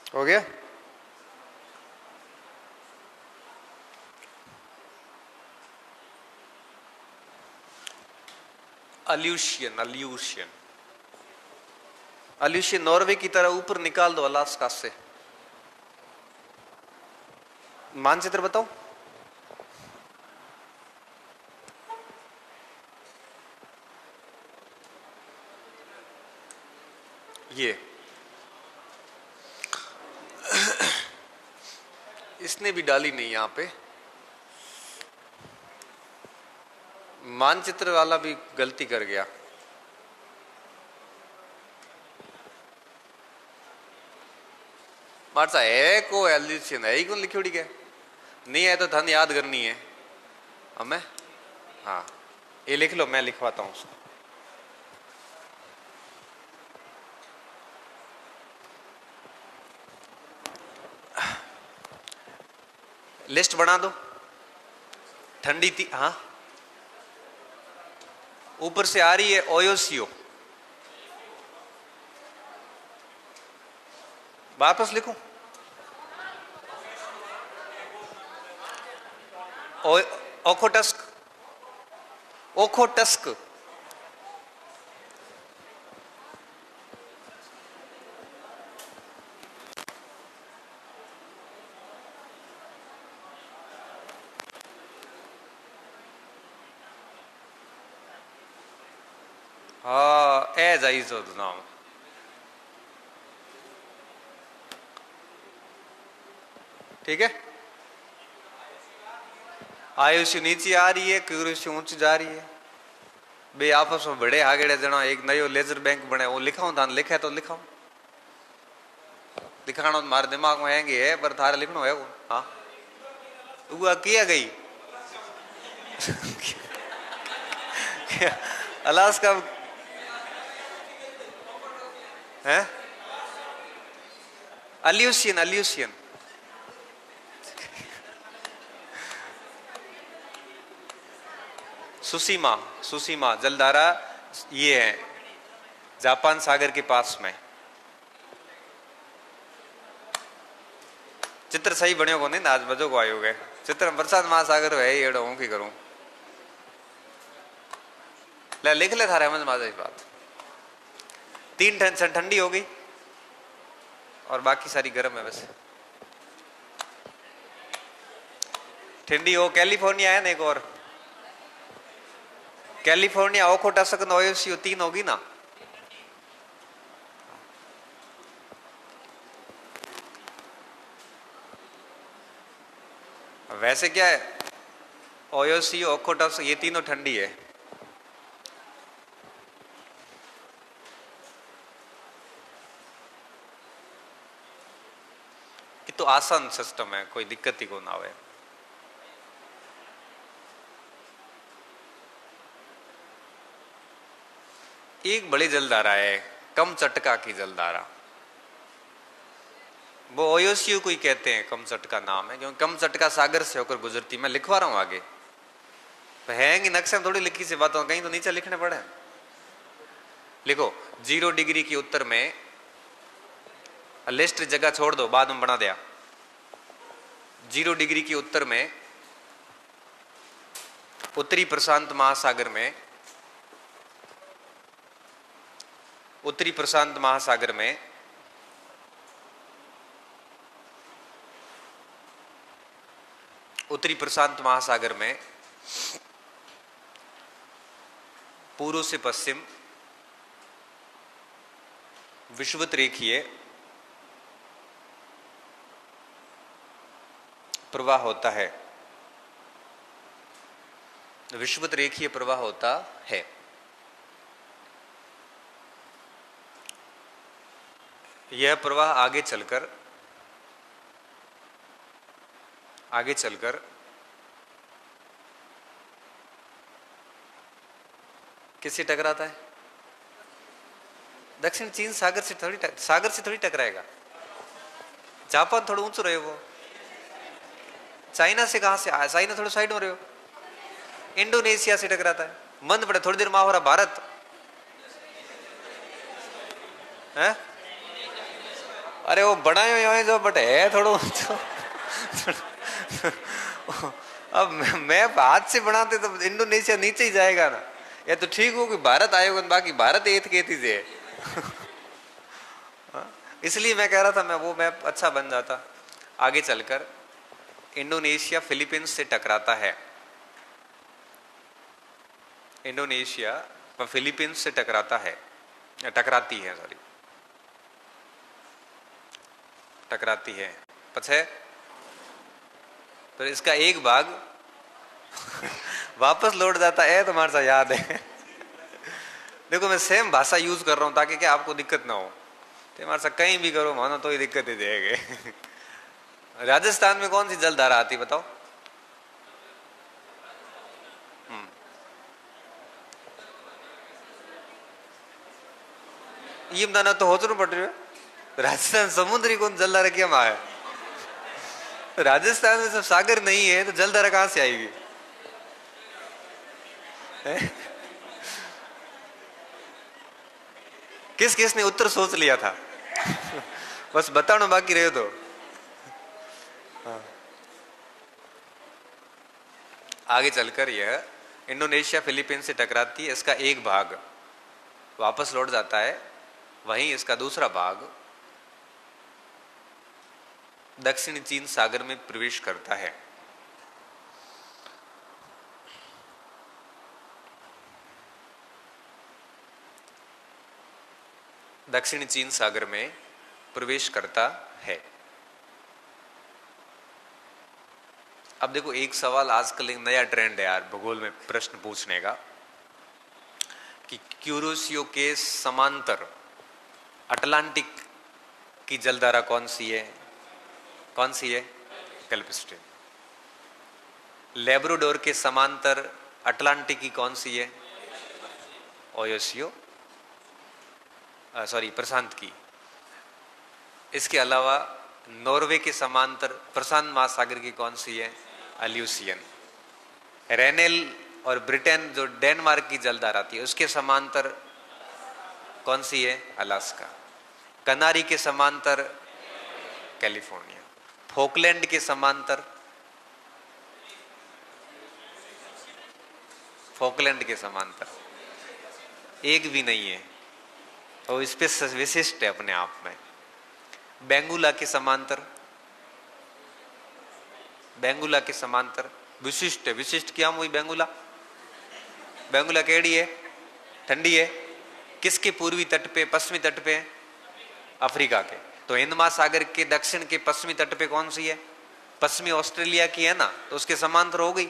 Speaker 1: हो गया। अल्यूशियन, अल्यूशियन, अल्यूशियन नॉर्वे की तरह ऊपर निकाल दो अलास्का से। मानचित्र बताओ। ये इसने भी डाली नहीं यहां पे, मानचित्र वाला भी गलती कर गया। मारसा है को एल्यूशियन है ही कौन लिखी उड़ी के नहीं है तो धन याद करनी है हमें। हाँ ये लिख लो, मैं लिखवाता हूं उसको। लिस्ट बना दो। ठंडी थी, हाँ ऊपर से आ रही है ओयोसीओ, वापस लिखूं ओखोटस्क, ओखोटस्क, हाँ एज आइज नाम। ठीक है, आयुष्य नीचे आ रही है, क्यूरियस ऊंच जा रही है। बे आपस में बड़े आगे जना एक नयो लेजर बैंक बने, वो लिखाऊं था, लिखे तो लिखाऊं, दिखाना तो मारे दिमाग में आएंगे है पर थारे लिखना है वो। हाँ वो किया गई अलास्का है, अल्यूशियन, अल्यूशियन सुसीमा, सुसीमा जलधारा ये है जापान सागर के पास में। चित्र सही बने को नहीं ना, आज बजो को आयो गए चित्र प्रसाद महासागर है ये हूं की करूं। ले लिख ले थारे समझ में बात। 3 टेंशन ठंडी हो गई और बाकी सारी गर्म है। वैसे ठंडी हो कैलिफोर्निया है ना, एक और कैलिफोर्निया, ओखोटस्क, ओयोसीओ 3 होगी ना। वैसे क्या है, ओयोसीओ, ओखोटस्क ये तीनों ठंडी है। ये तो आसान सिस्टम है, कोई दिक्कत ही को ना आवे। एक बड़ी जलधारा है कम चटका की जलधारा, वो ओयोसीओ को ही कहते हैं, कम चटका नाम है क्योंकि कम चटका सागर से होकर गुजरती। मैं लिखवा रहा हूं आगे, हैंगी नक्शे में थोड़ी लिखी सी बातों, कहीं तो नीचे लिखने पड़े। लिखो 0 डिग्री के उत्तर में, लिस्ट जगह छोड़ दो बाद में बना दिया। 0 डिग्री के उत्तर में उत्तरी प्रशांत महासागर में, उत्तरी प्रशांत महासागर में उत्तरी प्रशांत महासागर में पूर्व से पश्चिम विषुवत रेखीय प्रवाह होता है, विषुवत रेखीय प्रवाह होता है। यह प्रवाह आगे चलकर किससे टकराता है? दक्षिण चीन सागर से थोड़ी टकराएगा। जापान थोड़ा ऊंचो रहे, वो चाइना से कहां से आया, चाइना थोड़ा साइड में रहे हो, इंडोनेशिया से टकराता है। मंद पड़े थोड़ी देर में हो रहा भारत है, अरे वो बड़ा है जो बट है थोड़ा अब मैं हाथ से बनाते तो इंडोनेशिया नीचे ही जाएगा ना। ये तो ठीक हो कि भारत आएगा, बाकी भारत एथ के थी इसलिए मैं कह रहा था मैं वो मैप अच्छा बन जाता। आगे चलकर इंडोनेशिया फिलीपींस से टकराता है, इंडोनेशिया फिलीपींस से टकराती है सॉरी टकराती है पछे तो इसका एक भाग वापस लौट जाता है, तुम्हारे साथ याद है देखो मैं सेम भाषा यूज कर रहा हूं ताकि क्या आपको दिक्कत ना हो, तो हमारे साथ कहीं भी करो मानो तो ही दिक्कत ही देगी राजस्थान में कौन सी जलधारा आती बताओ? ये बताना तो हो पड़ रही है राजस्थान समुद्री कौन जलधारा क्या है? राजस्थान में सब सागर नहीं है तो जलधारा कहां से आएगी? किस किस ने उत्तर सोच लिया था बस बताना बाकी रहे तो। हाँ। आगे चलकर यह इंडोनेशिया फिलीपींस से टकराती है, इसका एक भाग वापस लौट जाता है, वहीं इसका दूसरा भाग दक्षिणी चीन सागर में प्रवेश करता है। दक्षिणी चीन सागर में प्रवेश करता है। अब देखो एक सवाल आजकल एक नया ट्रेंड है यार भूगोल में प्रश्न पूछने का कि क्यूरोसियो के समांतर अटलांटिक की जलधारा कौन सी है? कौन सी है? Gulf stream. लेब्राडोर के समांतर अटलांटिक की कौन सी है? ओयोसियो सॉरी प्रशांत की। इसके अलावा नॉर्वे के समांतर प्रशांत महासागर की कौन सी है? अल्यूसियन। रेनेल और ब्रिटेन जो डेनमार्क की जलधारा थी उसके समांतर कौन सी है? अलास्का। कनारी के समांतर कैलिफोर्निया। फोकलैंड के समांतर फोकलैंड के समांतर एक भी नहीं है और इस पे विशिष्ट है अपने आप में। बेंगुला के समांतर, बेंगुला के समांतर विशिष्ट है। विशिष्ट क्या हुई? बेंगुला। बेंगुला केड़ी है? ठंडी है। किसके पूर्वी तट पे, पश्चिमी तट पे? अफ्रीका के। तो हिंद महासागर के दक्षिण के पश्चिमी तट पे कौन सी है? पश्चिमी ऑस्ट्रेलिया की है ना, तो उसके समांतर हो गई।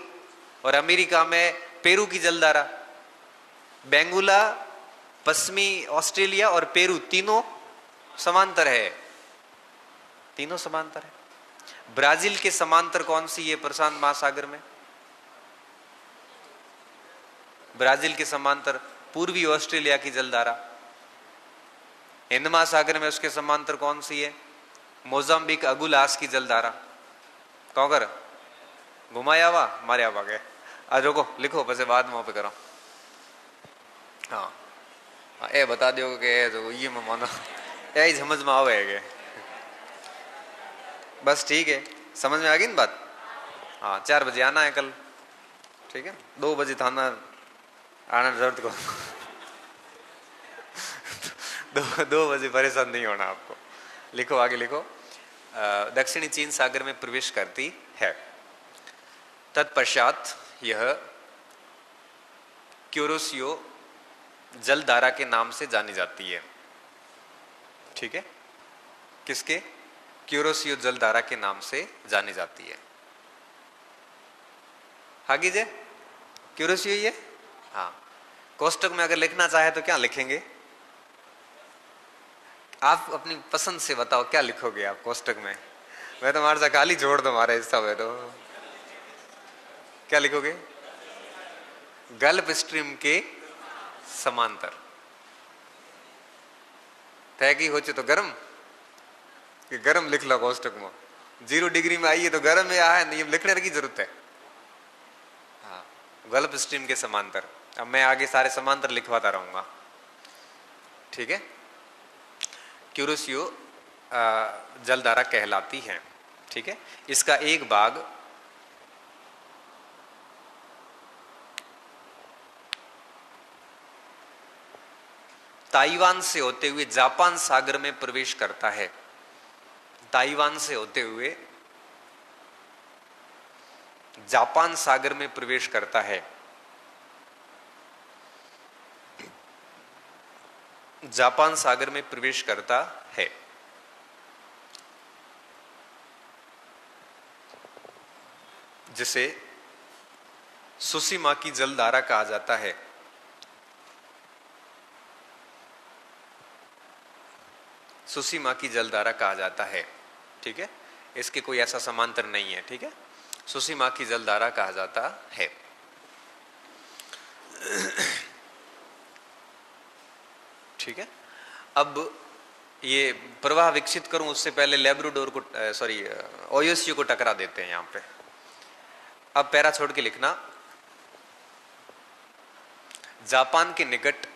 Speaker 1: और अमेरिका में पेरू की जलधारा, बेंगुला, पश्चिमी ऑस्ट्रेलिया और पेरू तीनों समांतर है, तीनों समांतर है। ब्राजील के समांतर कौन सी है प्रशांत महासागर में? ब्राजील के समांतर पूर्वी ऑस्ट्रेलिया की जलधारा। हिंद महासागर में उसके समांतर कौन सी है? मोजाम्बिक अगुलास की जलधारा। कौन कर घुमाया हुआ मारे आवा गए। आज रोको लिखो बस बाद में पे करो। हाँ ए बता दो कि ये मैं मानो यही समझ में आवे बस ठीक है, समझ में आ गई ना बात? हाँ 4 बजे आना है कल, ठीक है? 2 बजे थाना आना जरूरत को 2 बजे परेशान नहीं होना आपको। लिखो आगे लिखो। दक्षिणी चीन सागर में प्रवेश करती है। तत्पश्चात यह क्यूरोसियो जलधारा के नाम से जानी जाती है। ठीक है? किसके? क्यूरोसियो जलधारा के नाम से जानी जाती है। आगे जे क्यूरोसियो ये। हाँ कोष्टक में अगर लिखना चाहे तो क्या लिखेंगे? आप अपनी पसंद से बताओ क्या लिखोगे आप कोष्टक में? मैं तो हमारे साथ खाली जोड़ दो हमारे हिस्सा में, तो क्या लिखोगे? गल्फ स्ट्रीम के समांतर। तय की हो तो गर्म कि गर्म लिख लो कोष्टक में। 0 डिग्री में आइए तो गर्म में आया नहीं, लिखने की जरूरत है। हाँ गल्फ स्ट्रीम के समांतर। अब मैं आगे सारे समांतर लिखवाता रहूंगा, ठीक है? क्यूरोसियो जलधारा कहलाती है। ठीक है, इसका एक भाग ताइवान से होते हुए जापान सागर में प्रवेश करता है। ताइवान से होते हुए जापान सागर में प्रवेश करता है। जापान सागर में प्रवेश करता है। जिसे सुसीमा की जलधारा कहा जाता है। सुसीमा की जलधारा कहा जाता है। ठीक है, इसके कोई ऐसा समांतर नहीं है। ठीक है, सुसीमा की जलधारा कहा जाता है। ठीक है, अब ये प्रवाह विकसित करूं उससे पहले लेब्राडोर को ओयोसियो को टकरा देते हैं यहां पे। अब पैरा छोड़ के लिखना, जापान के निकट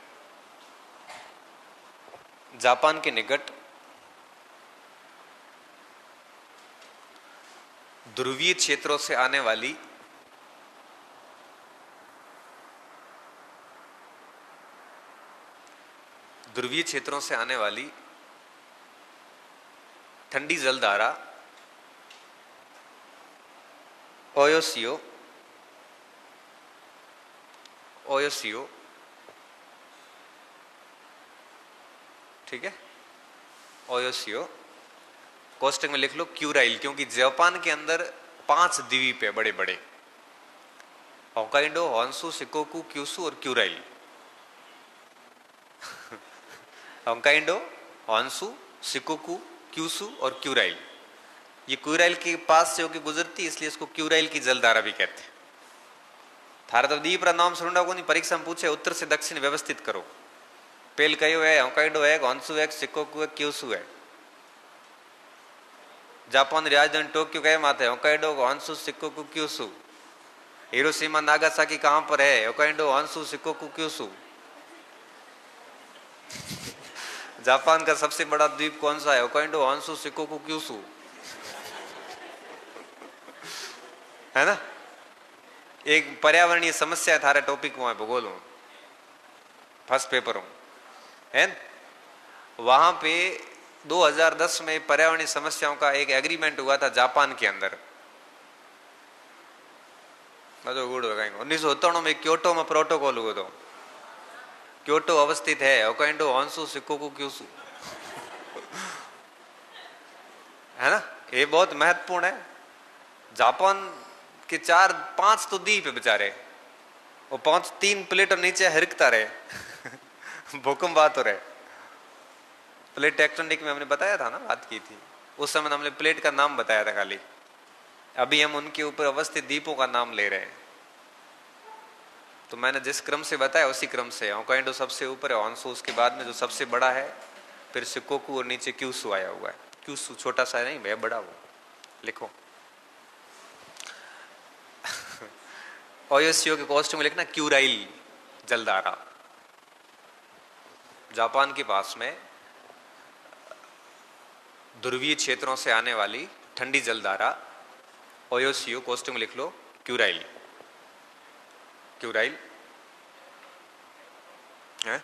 Speaker 1: ध्रुवीय क्षेत्रों से आने वाली ठंडी जलधारा ओयोसियो ठीक है, ओयोसियो कोष्टक में लिख लो क्यूराइल, क्योंकि जापान के अंदर 5 द्वीप है बड़े बड़े, होकाइडो, होन्शु, शिकोकू, क्यूशु और Kuril. Hokkaido, Honshu, Shikoku, Kyushu और क्यूराइल। ये क्यूराइल के पास से होकर गुजरती, इसलिए इसको क्यूराइल की जलधारा भी कहते हैं। थारा तो द्वीप का नाम सुना को नहीं, परीक्षा में पूछे उत्तर से दक्षिण व्यवस्थित करो। पेल कयो है, होकाइडो है, होन्शु है, शिकोकू है, क्यूशु है। जापान राजधानी टोक्यो कहे माते Hokkaido, Honshu, Shikoku, Kyushu. Hiroshima Nagasaki कहां पर है? Hokkaido, Honshu, Shikoku, Kyushu. Japan का सबसे बड़ा द्वीप कौन सा है? होकाइडो, होन्शु, शिकोकू, क्यूशु, है ना। एक पर्यावरणीय समस्या है, थारे टॉपिक हुआ है भूगोल में, फर्स्ट पेपर हूं है। वहां पे 2010 में पर्यावरणीय समस्याओं का एक एग्रीमेंट हुआ था जापान के अंदर। 1997 में क्योटो में प्रोटोकॉल हुआ था। क्योटो अवस्थित है होकाइडो, होन्शु, शिकोकू, क्यूशु, है ना। ये बहुत महत्वपूर्ण है। जापान के 4-5 तो द्वीप है बेचारे, वो 3 प्लेट और नीचे हिरकता रहे। भूकंप बात हो रहे। प्लेट टेक्टोनिक में हमने बताया था ना, बात की थी उस समय, हमने प्लेट का नाम बताया था खाली। अभी हम उनके ऊपर अवस्थित द्वीपों का नाम ले रहे हैं। तो मैंने जिस क्रम से बताया उसी क्रम से, होकाइडो सबसे ऊपर है, होन्शु उसके बाद में जो सबसे बड़ा है, फिर शिकोकू और नीचे क्यूशु आया हुआ है। क्यूशु छोटा सा नहीं भैया, बड़ा वो लिखो। ओयोसियो के कोष्टक में लिखना क्यूराइल जलधारा। जापान के पास में ध्रुवीय क्षेत्रों से आने वाली ठंडी जलधारा ओयोसियो, कोष्टक में लिख लो क्यूराइल। क्यूराइल है,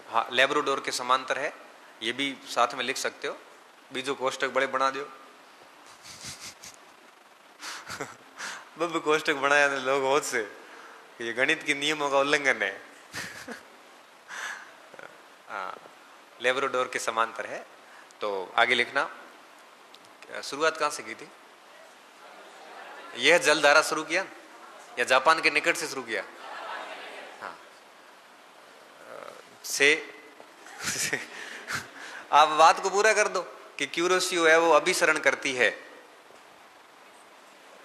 Speaker 1: हाँ, लेब्राडोर के समांतर है। ये भी साथ में लिख सकते हो, बीजो कोष्टक बड़े बना दो। बब कोष्टक बनाया लोग होत से, ये गणित के नियमों का उल्लंघन है। लेब्राडोर के समांतर है। तो आगे लिखना, शुरुआत कहां से की थी? यह जलधारा शुरू किया या जापान के निकट से शुरू किया? हाँ, से आप बात को पूरा कर दो कि क्यूरोसियो है वो अभिसरण करती है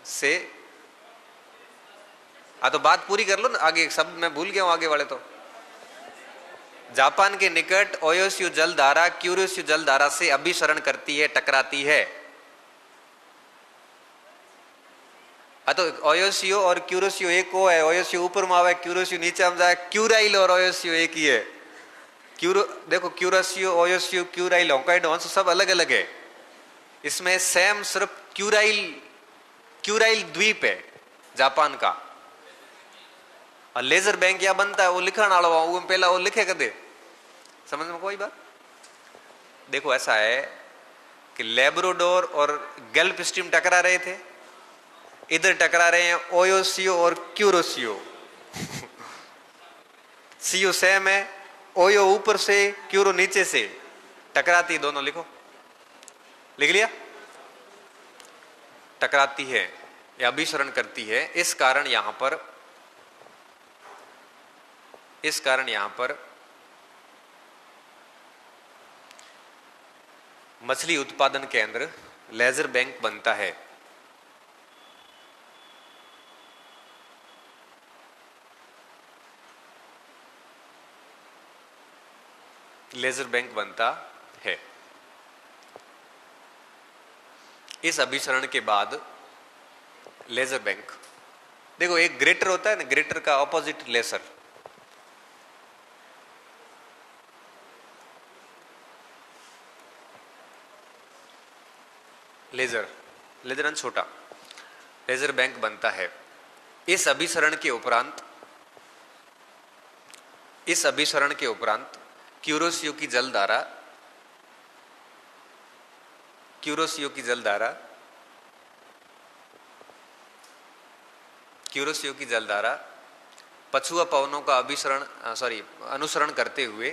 Speaker 1: से। तो बात पूरी कर लो ना, आगे सब मैं भूल गया हूं आगे वाले। तो जापान के निकट ओयोसियो जलधारा क्यूरोसियो जलधारा से अभिसरण करती है, टकराती है। तो ओयोसियो और क्यूरोसियो एक को है, ओयोसियो ऊपर में आवे, क्यूरोसियो नीचे में जाए। क्यूराइल और ओयोसियो एक ही है। क्यूरो देखो, क्यूरसियो, ओयोसियो, क्यूराइल, ओकाइड, वंश सब अलग अलग है। इसमें सेम सिर्फ क्यूराइल द्वीप है जापान का। और लेजर बैंक या बनता है वो लिखण वाला वो पहला वो लिखे कदे, समझ में कोई बात। देखो ऐसा है कि लेब्राडोर और गल्फ स्ट्रीम टकरा रहे थे, इधर टकरा रहे हैं ओयोसियो और क्यूरोसियो। सीओ सेम है, ओयो ऊपर से क्यूरो नीचे से, टकराती दोनों, लिखो, लिख लिया। टकराती है या अभिसरण करती है। इस कारण यहां पर मछली उत्पादन केंद्र लेजर बैंक बनता है। लेजर बैंक बनता है। इस अभिसरण के बाद लेजर बैंक, देखो एक ग्रेटर होता है ना, ग्रेटर का ऑपोजिट लेसर। लेजर, लेजर छोटा, लेजर बैंक बनता है। इस अभिसरण के उपरांत क्यूरोसियो की जलधारा पछुआ पवनों का अनुसरण करते हुए,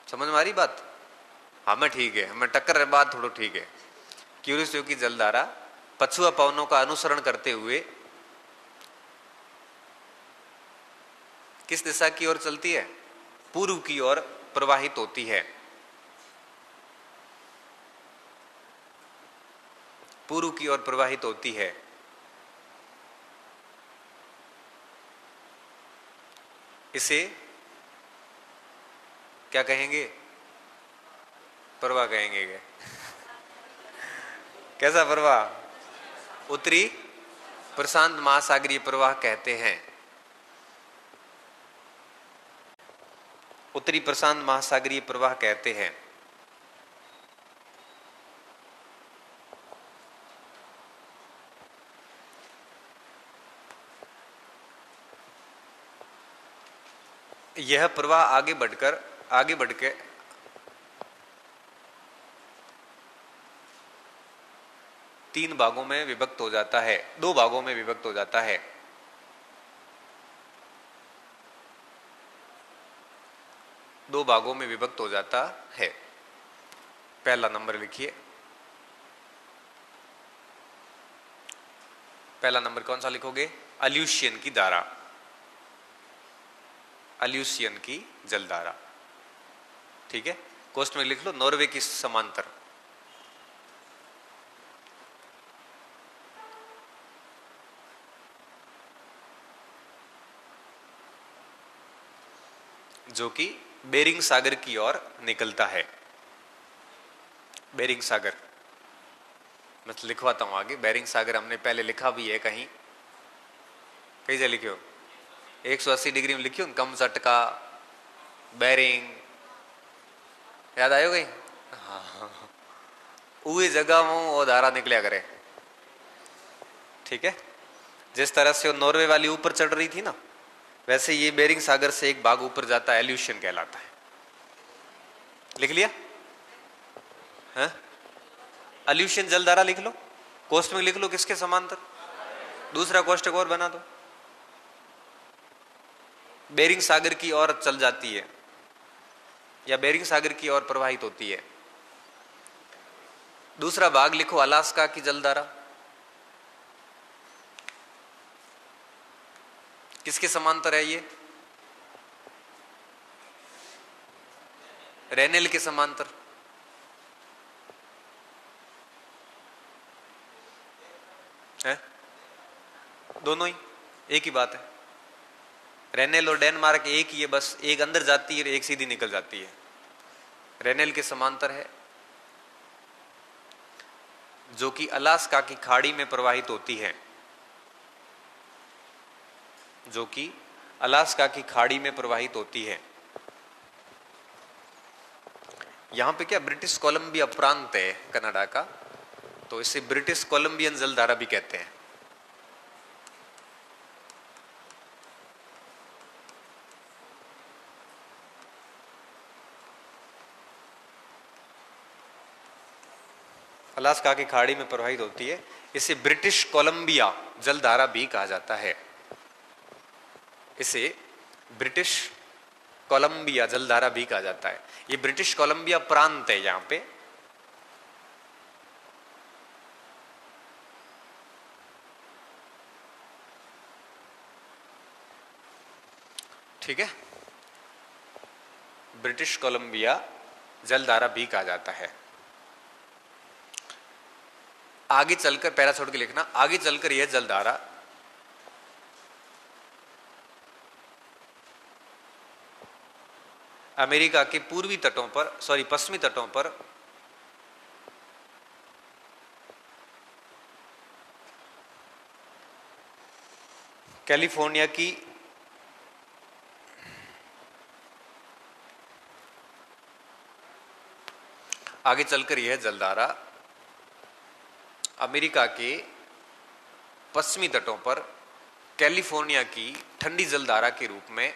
Speaker 1: समझ में आ रही बात? हमें ठीक है, हमें टक्कर है बात थोड़ा ठीक है। क्यूरोसियो की जलधारा पछुआ पवनों का अनुसरण करते हुए किस दिशा की ओर चलती है? पूर्व की ओर प्रवाहित होती है। पूर्व की ओर प्रवाहित होती है। इसे क्या कहेंगे? प्रवाह कहेंगे क्या? कैसा प्रवाह? उत्तरी प्रशांत महासागरीय प्रवाह कहते हैं। उत्तरी प्रशांत महासागरीय प्रवाह कहते हैं। यह प्रवाह आगे बढ़कर तीन भागों में विभक्त हो जाता है, दो भागों में विभक्त हो जाता है। दो भागों में विभक्त हो जाता है। पहला नंबर लिखिए। पहला नंबर कौन सा लिखोगे? अल्यूशियन की धारा, अल्यूशियन की जलधारा। ठीक है, कोष्ठ में लिख लो नॉर्वे की समांतर। जो कि बेरिंग सागर की ओर निकलता है। बेरिंग सागर मैं तो लिखवाता हूं आगे। बेरिंग सागर हमने पहले लिखा भी है, कहीं से लिखियो? 180 डिग्री में लिखियो, कम झटका बेरिंग, याद आयो कहीं? हाँ, वही जगह में वो धारा निकलिया करे। ठीक है, जिस तरह से वो नॉर्वे वाली ऊपर चढ़ रही थी ना, वैसे ये बेरिंग सागर से एक भाग ऊपर जाता है, एल्यूशियन कहलाता है। लिख लिया? है अल्यूशियन जलधारा लिख लो, कोष्ठ में लिख लो किसके समांतर। दूसरा कोष्ठक और बना दो, बेरिंग सागर की ओर चल जाती है या बेरिंग सागर की ओर प्रवाहित होती है। दूसरा भाग लिखो अलास्का की जलधारा, किसके समांतर है ये? रेनेल के समांतर। है दोनों ही एक ही बात है। रेनेल और डेनमार्क एक ही है, बस एक अंदर जाती है, एक सीधी निकल जाती है। रेनेल के समांतर है, जो कि अलास्का की खाड़ी में प्रवाहित होती है, जो कि अलास्का की खाड़ी में प्रवाहित होती है। यहाँ पे क्या ब्रिटिश कोलंबिया प्रांत है कनाडा का, तो इसे ब्रिटिश कोलंबियन जलधारा भी कहते हैं। अलास्का की खाड़ी में प्रवाहित होती है, इसे ब्रिटिश कोलंबिया जलधारा भी कहा जाता है। इसे ब्रिटिश कोलंबिया जलधारा भी कहा जाता है। ये ब्रिटिश कोलंबिया प्रांत है यहां पे। ठीक है, ब्रिटिश कोलंबिया जलधारा भी कहा जाता है। आगे चलकर पैरा छोड़ के लिखना, आगे चलकर यह जलधारा अमेरिका के पूर्वी तटों पर, पश्चिमी तटों पर कैलिफोर्निया की आगे चलकर यह जलधारा अमेरिका के पश्चिमी तटों पर कैलिफोर्निया की ठंडी जलधारा के रूप में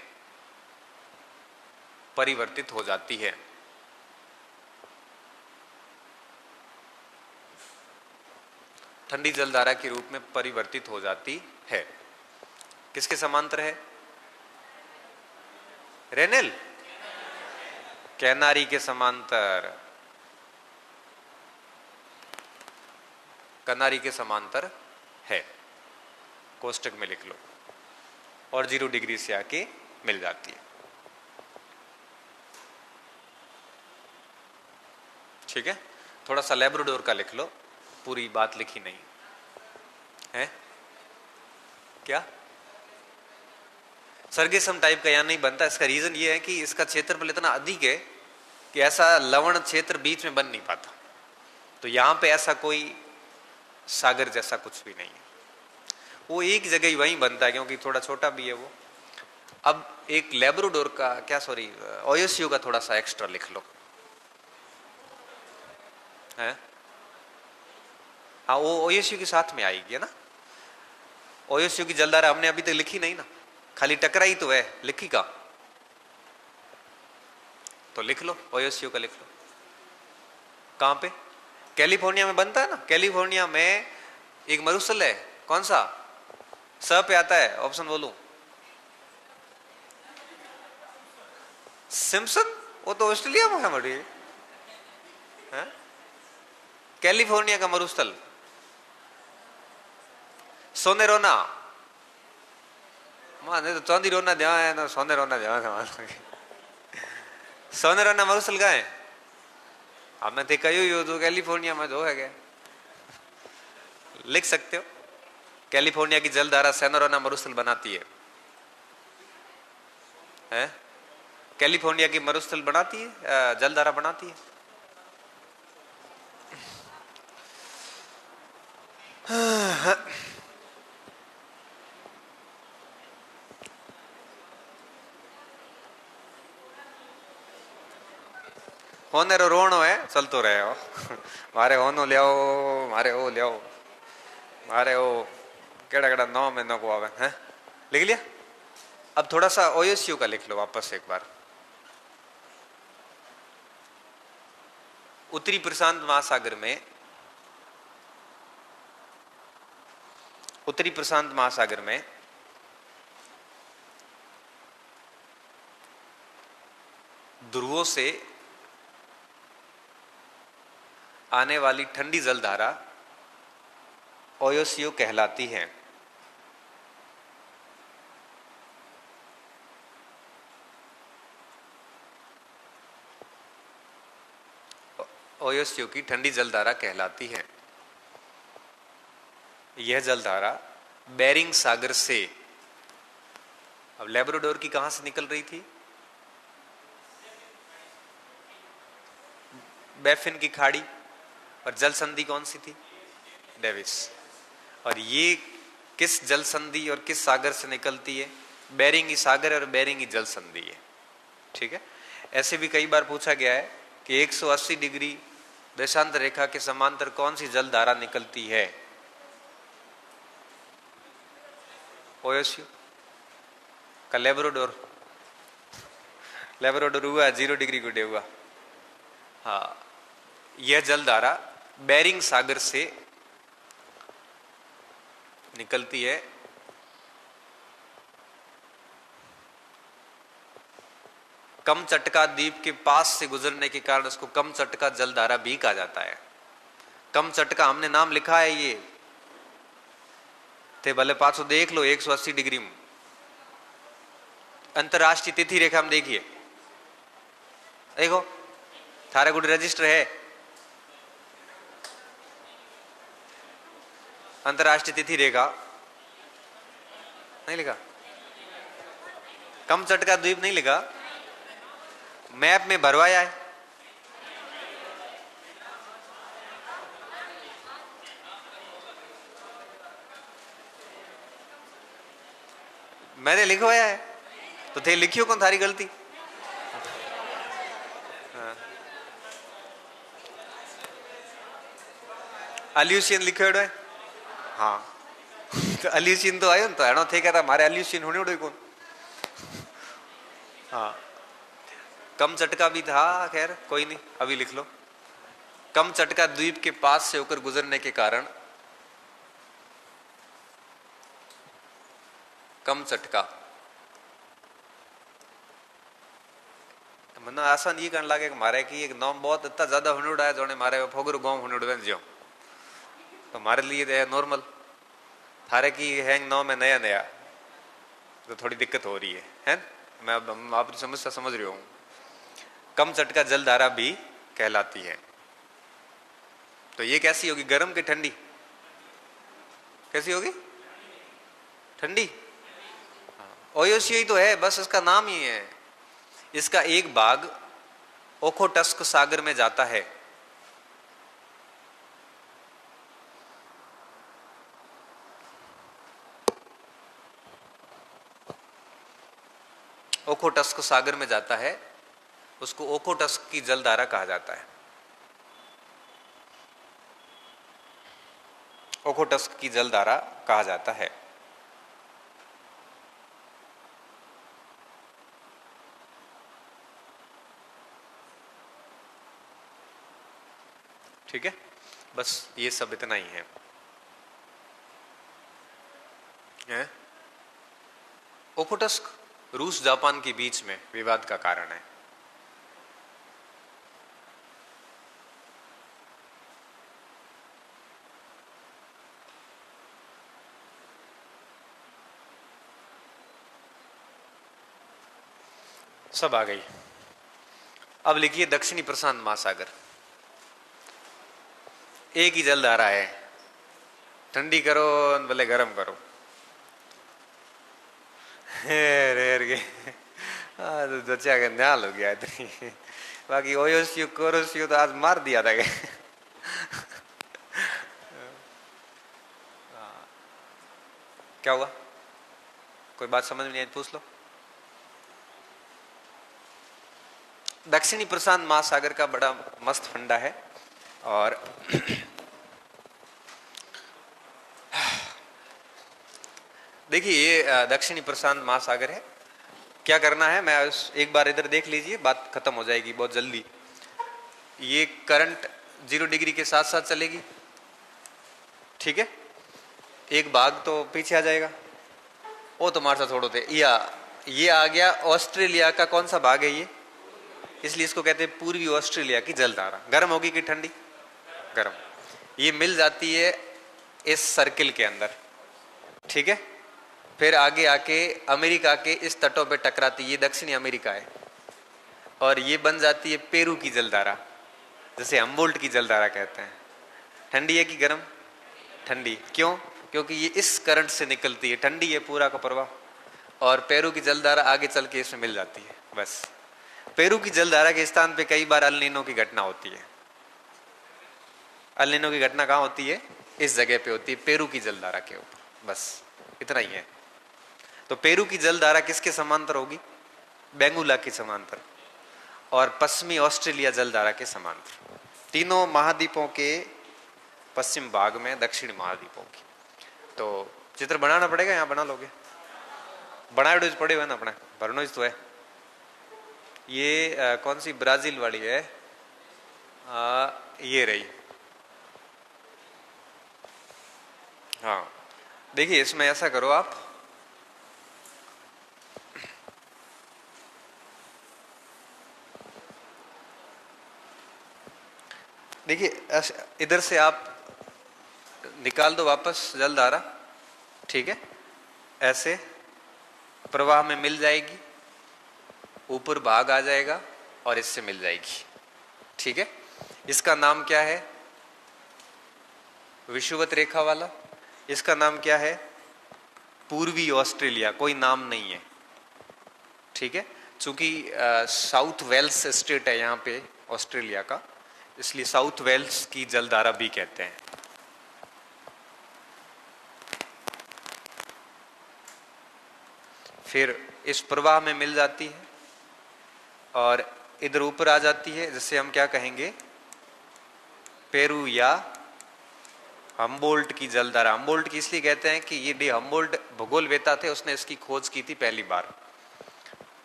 Speaker 1: परिवर्तित हो जाती है। ठंडी जलधारा के रूप में परिवर्तित हो जाती है। किसके समांतर है? रेनेल कैनारी के समांतर, कनारी के समांतर है। कोष्टक में लिख लो, और 0 डिग्री से आके मिल जाती है। ठीक है, थोड़ा सा लैब्राडोर का लिख लो, पूरी बात लिखी नहीं है। क्या सर्गेसम टाइप का यहां नहीं बनता? इसका रीजन ये है कि इसका क्षेत्रफल इतना अधिक है कि ऐसा लवण क्षेत्र बीच में बन नहीं पाता। तो यहां पे ऐसा कोई सागर जैसा कुछ भी नहीं है, वो एक जगह ही वहीं बनता है क्योंकि थोड़ा छोटा भी है वो। अब एक लैब्राडोर का ओएसयू का थोड़ा सा एक्स्ट्रा लिख लो है। हाँ, वो ओएसयू के साथ में आएगी है ना। ओएसयू की जलधारा हमने अभी तक लिखी नहीं ना, खाली टकराई तो है, लिखी का तो लिख लो, ओएसयू का लिख लो। कहां पे? कैलिफोर्निया में बनता है ना। कैलिफोर्निया में एक मरुस्थल है, कौन सा? स पे आता है, ऑप्शन बोलूं? सिम्पसन, वो तो ऑस्ट्रेलिया में है मरी। कैलिफोर्निया का मरुस्थल सोनेरोना, माने तो चौंदी रोना ध्यान है ना, सोनेरोना ध्यान है। सोनेरोना मरुस्थल का है, हमें थे कहो तो कैलिफोर्निया में जो है क्या, लिख सकते हो। कैलिफोर्निया की जलधारा सोनेरोना मरुस्थल बनाती है? कैलिफोर्निया की मरुस्थल बनाती है, जलधारा बनाती है। होने रो रोणो है, चलतो रहे हो। मारे होनो ले आओ, मारे ओ ले आओ, मारे ओ केड़ा केड़ा नौ में नो को आवे हैं। लिख लिया? अब थोड़ा सा ओएसयू का लिख लो वापस एक बार। उत्तरी प्रशांत महासागर में, उत्तरी प्रशांत महासागर में ध्रुवों से आने वाली ठंडी जलधारा ओएसयू कहलाती है। ओएसयू की ठंडी जलधारा कहलाती है। यह जलधारा बेरिंग सागर से, अब लैब्राडोर की कहां से निकल रही थी? बैफिन की खाड़ी, और जल संधि कौन सी थी? डेविस। और ये किस जल संधि और किस सागर से निकलती है? बेरिंगी सागर और बेरिंगी जल संधि है। ठीक है, ऐसे भी कई बार पूछा गया है कि 180 डिग्री देशांतर रेखा के समांतर कौन सी जल धारा निकलती है? ओएसयू का लेब्राडोर, लेब्राडोर हुआ 0 डिग्री गुडे हुआ। हाँ, यह जल धारा बेरिंग सागर से निकलती है। कमचटका द्वीप के पास से गुजरने के कारण उसको कमचटका जलधारा भी कहा जाता है। कमचटका हमने नाम लिखा है, ये थे भले 500 देख लो 180 डिग्री में। अंतरराष्ट्रीय तिथि रेखा में देखिए, देखो थारा गुड रजिस्टर है अंतरराष्ट्रीय तिथि रेखा, नहीं लिखा? कमचटका द्वीप नहीं लिखा, मैप में भरवाया है। मैंने लिखवाया है तो थे लिखियो कौन, थारी गलती। हाँ। अल्यूशियन लिखो है। हाँ तो अल्यूशियन तो आयो तो हेणो थे कहता मारे अल्यूशियन होने उड़े कौन। हाँ, कमचटका भी था, खैर कोई नहीं, अभी लिख लो। कमचटका द्वीप के पास से होकर गुजरने के कारण कमचटका, मन आसान ये कहने लगे कि मारे की एक नाम बहुत इतना ज्यादा होने उड़ा है, जो मारे फोगर गांव होने उड़े जो, तो हमारे लिए तो नॉर्मल, थारे की है नाम है नया नया, तो थोड़ी दिक्कत हो रही है? मैं आपकी समस्या समझ रही हूँ। कमचटका जलधारा भी कहलाती है। तो ये कैसी होगी, गर्म की ठंडी? कैसी होगी? ठंडी। ओयोसी ही तो है, बस इसका नाम ही है। इसका एक भाग ओखोटस्क सागर में जाता है। ओखोटस्क सागर में जाता है, उसको ओखोटस्क की जलधारा कहा जाता है। ओखोटस्क की जलधारा कहा जाता है। ठीक है, बस ये सब इतना ही है? ओखोटस्क रूस जापान के बीच में विवाद का कारण है। सब आ गई। अब लिखिए दक्षिणी प्रशांत महासागर, एक ही जलधारा है, ठंडी करो भले गर्म करो। रेर के तो बच्चा का न्याल हो गया इतनी, बाकी ओयोसियो कोरोसियो तो आज मार दिया था के। क्या हुआ, कोई बात समझ में नहीं आई पूछ लो। दक्षिणी प्रशांत महासागर का बड़ा मस्त फंडा है। और देखिए ये दक्षिणी प्रशांत महासागर है। क्या करना है, मैं एक बार इधर देख लीजिए, बात खत्म हो जाएगी बहुत जल्दी। ये करंट 0 डिग्री के साथ साथ चलेगी, ठीक है? एक भाग तो पीछे आ जाएगा, वो तो मारसा छोड़ो थे। या ये आ गया ऑस्ट्रेलिया का कौन सा भाग है ये, इसलिए इसको कहते हैं पूर्वी ऑस्ट्रेलिया की जलधारा। गर्म होगी कि ठंडी? गर्म। ये मिल जाती है इस सर्किल के अंदर, ठीक है? फिर आगे आके अमेरिका के इस तटों पे टकराती, ये दक्षिणी अमेरिका है, और ये बन जाती है पेरू की जलधारा, जैसे हम्बोल्ट की जलधारा कहते हैं। ठंडी है कि गर्म? ठंडी। क्यों? क्योंकि ये इस करंट से निकलती है, ठंडी है पूरा का प्रवाह, और पेरू की जलधारा आगे चल के इसमें मिल जाती है। बस पेरू की जलधारा के स्थान पे कई बार अल नीनो की घटना होती है। अल नीनो की घटना कहाँ होती है? इस जगह पे होती है, पेरू की जलधारा के ऊपर। बस इतना ही है। तो पेरू की जलधारा किसके समांतर होगी? बेंगुला के समांतर। और पश्चिमी ऑस्ट्रेलिया जलधारा के समांतर। तीनों महाद्वीपों के पश्चिम भाग में दक्षिण महाद्वीपों की। तो चित्र बनाना पड़ेगा, यहाँ बना लोगे? बनाए पड़े हुए ना अपने भरनो तो है। ये कौन सी ब्राजील वाली है? ये रही। हाँ देखिए, इसमें ऐसा करो आप, देखिए इधर से आप निकाल दो वापस जलधारा, ठीक है? ऐसे प्रवाह में मिल जाएगी, ऊपर भाग आ जाएगा और इससे मिल जाएगी, ठीक है? इसका नाम क्या है? विषुवत रेखा वाला। इसका नाम क्या है? पूर्वी ऑस्ट्रेलिया। कोई नाम नहीं है, ठीक है? चूंकि साउथ वेल्स स्टेट है यहाँ पे ऑस्ट्रेलिया का, इसलिए साउथ वेल्स की जलधारा भी कहते हैं। फिर इस प्रवाह में मिल जाती है और इधर ऊपर आ जाती है, जिससे हम क्या कहेंगे? पेरू या हम्बोल्ट की जलधारा। हम्बोल्ट की इसलिए कहते हैं कि ये डी हम्बोल्ट भूगोलवेता थे, उसने इसकी खोज की थी पहली बार,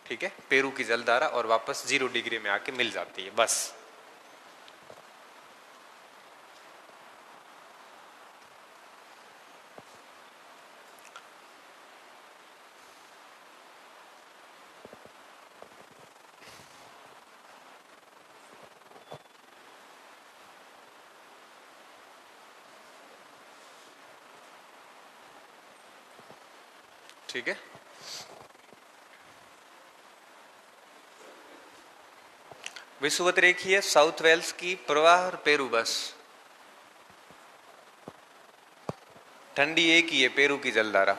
Speaker 1: ठीक है? पेरू की जलधारा और वापस 0 डिग्री में आके मिल जाती है, बस। ठीक है, विषुवत रेखीय साउथ वेल्स की प्रवाह और पेरू, बस। ठंडी एक ही है, पेरू की जलधारा।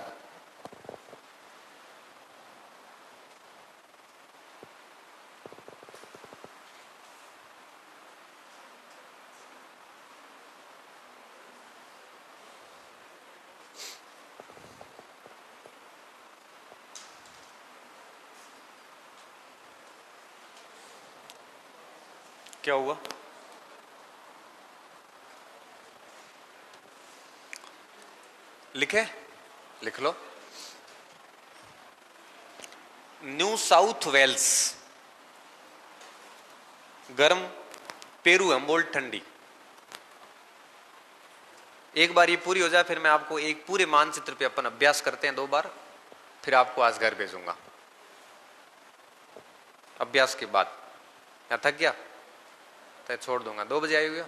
Speaker 1: क्या हुआ? लिखे? लिख लो। न्यू साउथ वेल्स गर्म, पेरू हम्बोल्ट ठंडी। एक बार ये पूरी हो जाए, फिर मैं आपको एक पूरे मानचित्र पे अपन अभ्यास करते हैं 2 बार, फिर आपको आज घर भेजूंगा अभ्यास के बाद। या थक गया तो छोड़ दूंगा, 2 बजे आएगी,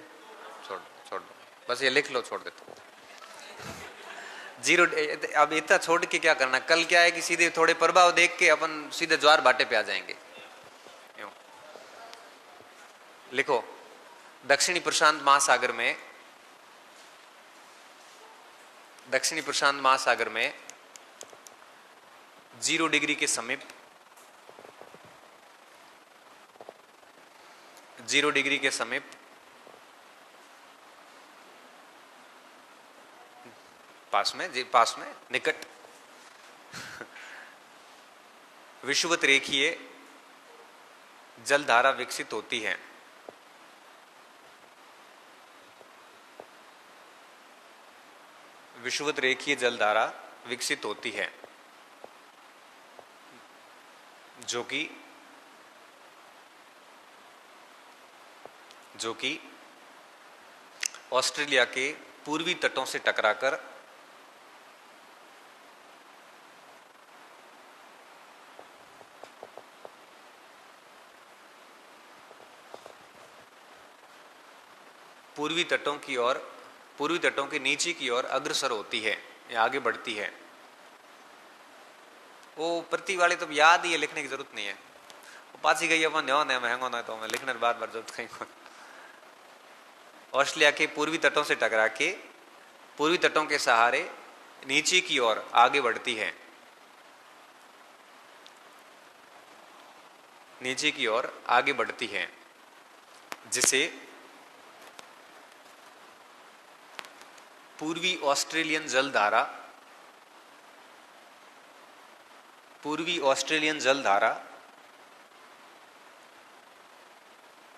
Speaker 1: छोड़ दो, बस ये लिख लो, छोड़ देता। 0 अब इतना छोड़ के क्या करना? कल क्या है कि सीधे थोड़े प्रभाव देख के अपन सीधे ज्वार भाटे पे आ जाएंगे। लिखो, दक्षिणी प्रशांत महासागर में, दक्षिणी प्रशांत महासागर में 0 डिग्री के समीप, 0 डिग्री के समीप पास में निकट विषुवत रेखीय जलधारा विकसित होती है। विषुवत रेखीय जलधारा विकसित होती है, जो कि ऑस्ट्रेलिया के पूर्वी तटों से टकराकर पूर्वी तटों के नीचे की ओर अग्रसर होती है या आगे बढ़ती है। वो प्रति वाले तो याद ही है, लिखने की जरूरत नहीं है। पाची गई अपन ध्यान है महंगो ना, तो मैं लिखने बार बार जरूरत कहीं को। ऑस्ट्रेलिया के पूर्वी तटों से टकरा के पूर्वी तटों के सहारे नीचे की ओर आगे बढ़ती है, नीचे की ओर आगे बढ़ती है, जिसे पूर्वी ऑस्ट्रेलियन जलधारा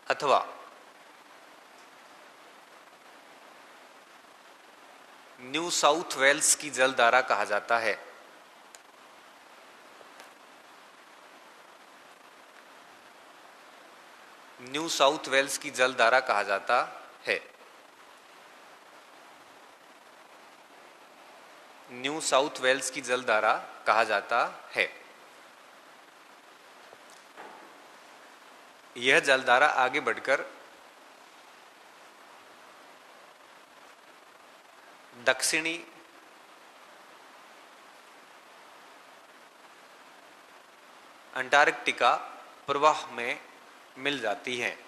Speaker 1: अथवा न्यू साउथ वेल्स की जलधारा कहा जाता है। न्यू साउथ वेल्स की जलधारा कहा जाता है। न्यू साउथ वेल्स की जलधारा कहा जाता है। यह जलधारा आगे बढ़कर दक्षिणी अंटार्कटिका प्रवाह में मिल जाती है।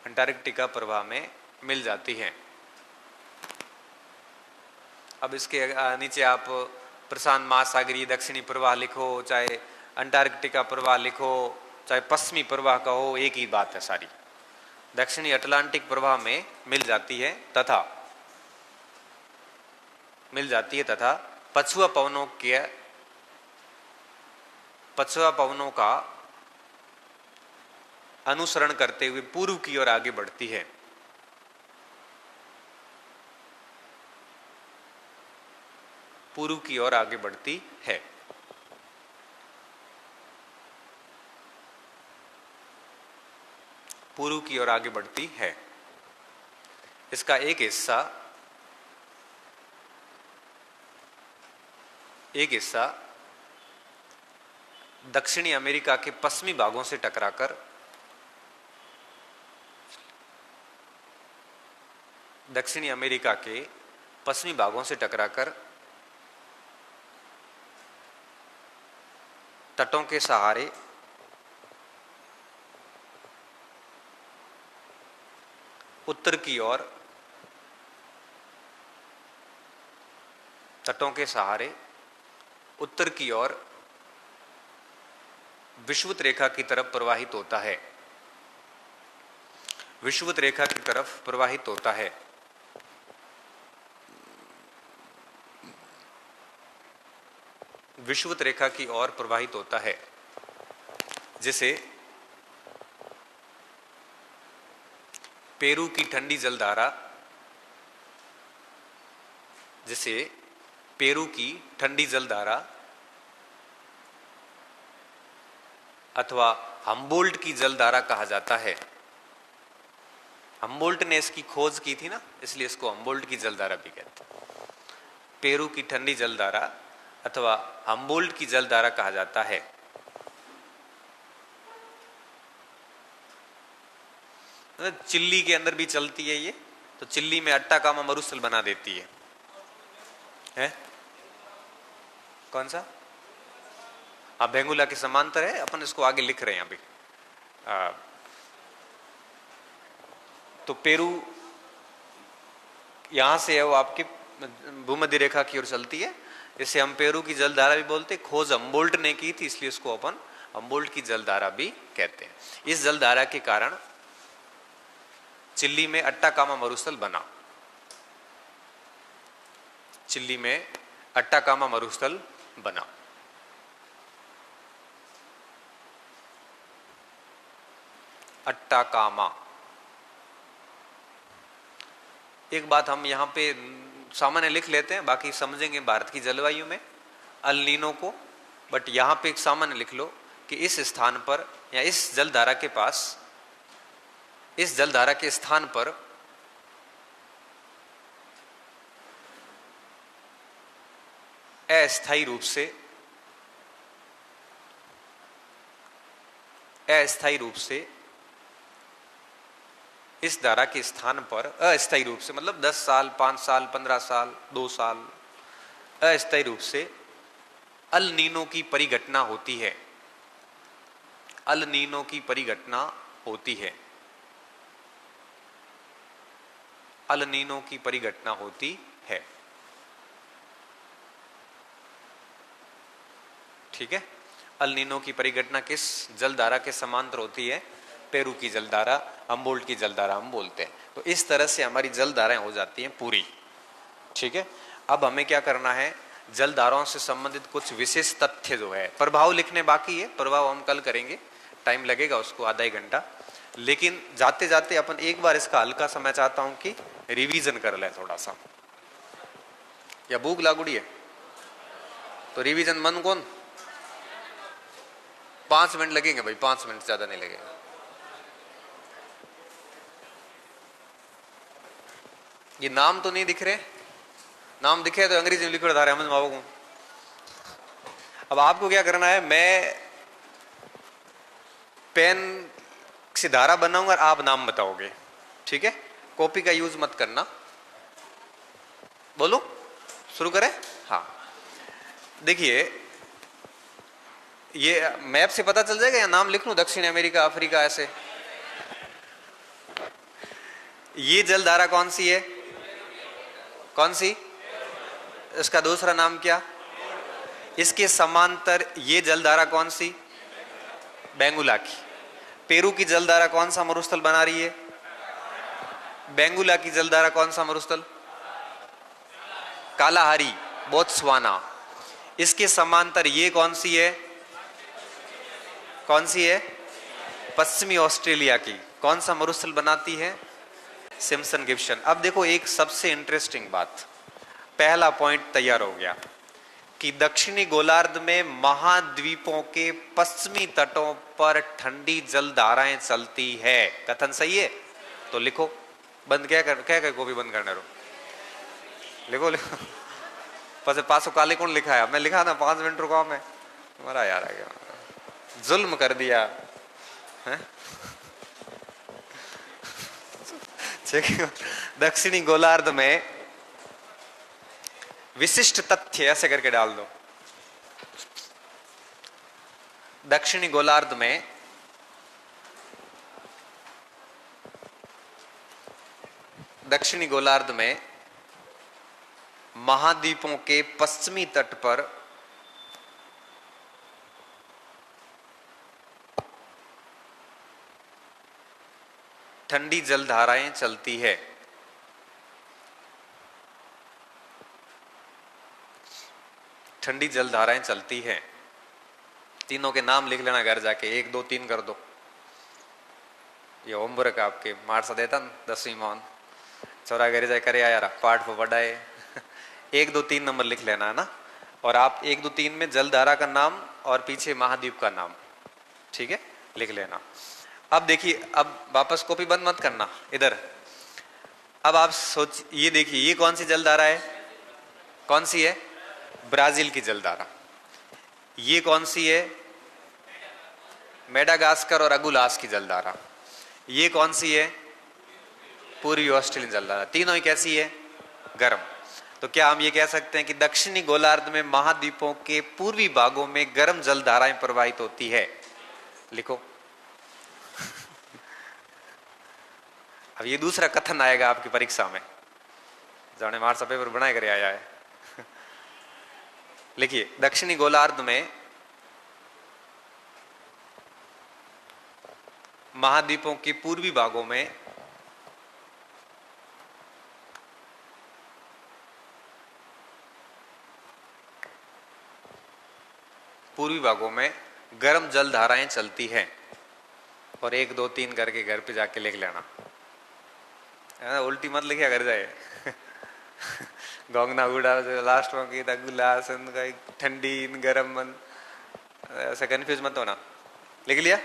Speaker 1: अंटार्कटिका प्रवाह में मिल जाती है। अब इसके नीचे आप प्रशांत महासागरीय दक्षिणी प्रवाह लिखो, चाहे अंटार्कटिका प्रवाह लिखो, चाहे पश्चिमी प्रवाह कहो, एक ही बात है सारी। दक्षिणी अटलांटिक प्रवाह में मिल जाती है तथा पछुआ पवनों का अनुसरण करते हुए पूर्व की ओर आगे बढ़ती है। पूर्व की ओर आगे बढ़ती है। पूर्व की ओर आगे बढ़ती है। इसका एक हिस्सा दक्षिणी अमेरिका के पश्चिमी भागों से टकराकर तटों के सहारे उत्तर की ओर विषुवत रेखा की तरफ प्रवाहित होता है। विषुवत रेखा की तरफ प्रवाहित होता है। विषुवत रेखा की ओर प्रवाहित होता है, जिसे पेरू की ठंडी जलधारा अथवा हम्बोल्ट की जलधारा कहा जाता है। हम्बोल्ट ने इसकी खोज की थी ना, इसलिए इसको हम्बोल्ट की जलधारा भी कहते हैं। पेरू की ठंडी जलधारा अथवा हम्बोल्ट की जलधारा कहा जाता है। चिल्ली के अंदर भी चलती है ये, तो चिल्ली में अट्टाकामा मरुस्थल बना देती है? कौन सा? हाँ, बेंगुला के समांतर है। अपन इसको आगे लिख रहे हैं अभी। तो पेरू यहां से है, वो आपकी भूमध्य रेखा की ओर चलती है। इसे हम पेरू की जलधारा भी बोलते। खोज हम्बोल्ट ने की थी, इसलिए इसको अपन हम्बोल्ट की जलधारा भी कहते हैं। इस जलधारा के कारण चिल्ली में अट्टाकामा मरुस्थल बना। चिल्ली में अट्टाकामा मरुस्थल बना। अट्टाकामा। एक बात हम यहाँ पे सामान्य लिख लेते हैं, बाकी समझेंगे भारत की जलवायु में अल नीनो को। बट यहाँ पे एक सामान्य लिख लो कि इस स्थान पर या इस जलधारा के पास, इस जलधारा के स्थान पर अस्थायी रूप से इस धारा के स्थान पर अस्थायी रूप से, मतलब 10 साल, 5 साल, 15 साल, 2 साल, अस्थायी रूप से अल नीनो की परिघटना होती है। अल नीनो की परिघटना होती है। अल नीनो की परिघटना होती है। ठीक है। अल नीनो की परिघटना किस जलधारा के समांतर होती है? पेरू की जलधारा, हम्बोल्ट की जलधारा हम बोलते हैं। तो इस तरह से हमारी जलधाराएं हो जाती हैं पूरी। ठीक है। अब हमें क्या करना है, जलधाराओं से संबंधित कुछ विशेष तथ्य जो है, प्रभाव लिखने बाकी है, प्रभाव हम कल करेंगे। टाइम लगेगा उसको आधा एक घंटा, लेकिन जाते जाते अपन एक बार इसका हल्का सा मैं चाहता हूं कि रिवीजन कर ले थोड़ा सा। या भूख लागुड़ी है तो रिवीजन मन कौन 5 मिनट लगेंगे भाई, 5 मिनट ज्यादा नहीं लगेगा। ये नाम तो नहीं दिख रहे, नाम दिखे तो अंग्रेजी में लिखो धारे समझ माओ को। अब आपको क्या करना है, मैं पेन से धारा बनाऊंगा और आप नाम बताओगे, ठीक है? कॉपी का यूज मत करना। बोलो शुरू करें। हाँ देखिए, ये मैप से पता चल जाएगा या नाम लिख लूं, दक्षिण अमेरिका, अफ्रीका, ऐसे। ये जलधारा कौन सी है? कौन सी? इसका दूसरा नाम क्या? इसके समांतर ये जलधारा कौन सी? बेंगुला की। पेरू की जलधारा कौन सा मरुस्थल बना रही है? बेंगुला की जलधारा कौन सा मरुस्थल? Kalahari, Botswana. इसके समांतर ये कौन सी है? कौन सी है? पश्चिमी ऑस्ट्रेलिया की। कौन सा मरुस्थल बनाती है? Simpson Gibson. अब देखो एक सबसे इंटरेस्टिंग बात, पहला पॉइंट तैयार हो गया कि दक्षिणी गोलार्ध में महाद्वीपों के पश्चिमी तटों पर ठंडी जलधाराएं चलती है। कथन सही है? तो लिखो। बंद क्या कर कॉपी बंद करने रो, लिखो लिखो। पसे पासो काले कौन लिखा है? मैं लिखा था 5 मिनट रुका मैं, तुम्हारा यार आ गया, जुल्म कर दिया है? दक्षिणी गोलार्ध में विशिष्ट तथ्य ऐसे करके डाल दो। दक्षिणी गोलार्ध में महाद्वीपों के पश्चिमी तट पर ठंडी जलधाराएं चलती है। ठंडी जलधाराएं चलती है। तीनों के नाम लिख लेना घर जाके, 1 2 3 कर दो। ये होमवर्क आपके मार्क्स देता न 10वीं मान चौरा घर जाए करे यार, पाठ पर पढ़ाए। 1 2 3 नंबर लिख लेना है ना। और आप 1 2 3 में जलधारा का नाम और पीछे महाद्वीप का नाम, ठीक है, लिख लेना। अब देखिए, अब वापस कॉपी बंद मत करना इधर। अब आप सोच, ये देखिए ये कौन सी जलधारा है? कौन सी है? ब्राजील की जलधारा। ये कौन सी है? मेडागास्कर और अगुलास की जलधारा। ये कौन सी है? पूर्वी ऑस्ट्रेलियन जलधारा। तीनों ही कैसी है? गर्म। तो क्या हम ये कह सकते हैं कि दक्षिणी गोलार्ध में महाद्वीपों के पूर्वी भागों में गर्म जलधाराएं प्रवाहित होती है? लिखो। अब ये दूसरा कथन आएगा आपकी परीक्षा में, जाने मार सा पेपर बनाए कर आया है। लिखिए, दक्षिणी गोलार्ध में महाद्वीपों के पूर्वी भागों में गर्म जलधाराएं चलती है। और 1 2 3 करके घर पे जाके लिख लेना, उल्टी मत लिखा कर जाए। गोंगना उड़ा लास्ट में की गुलास ठंडी गरम मन, ऐसा कंफ्यूज मत होना। लिख लिया?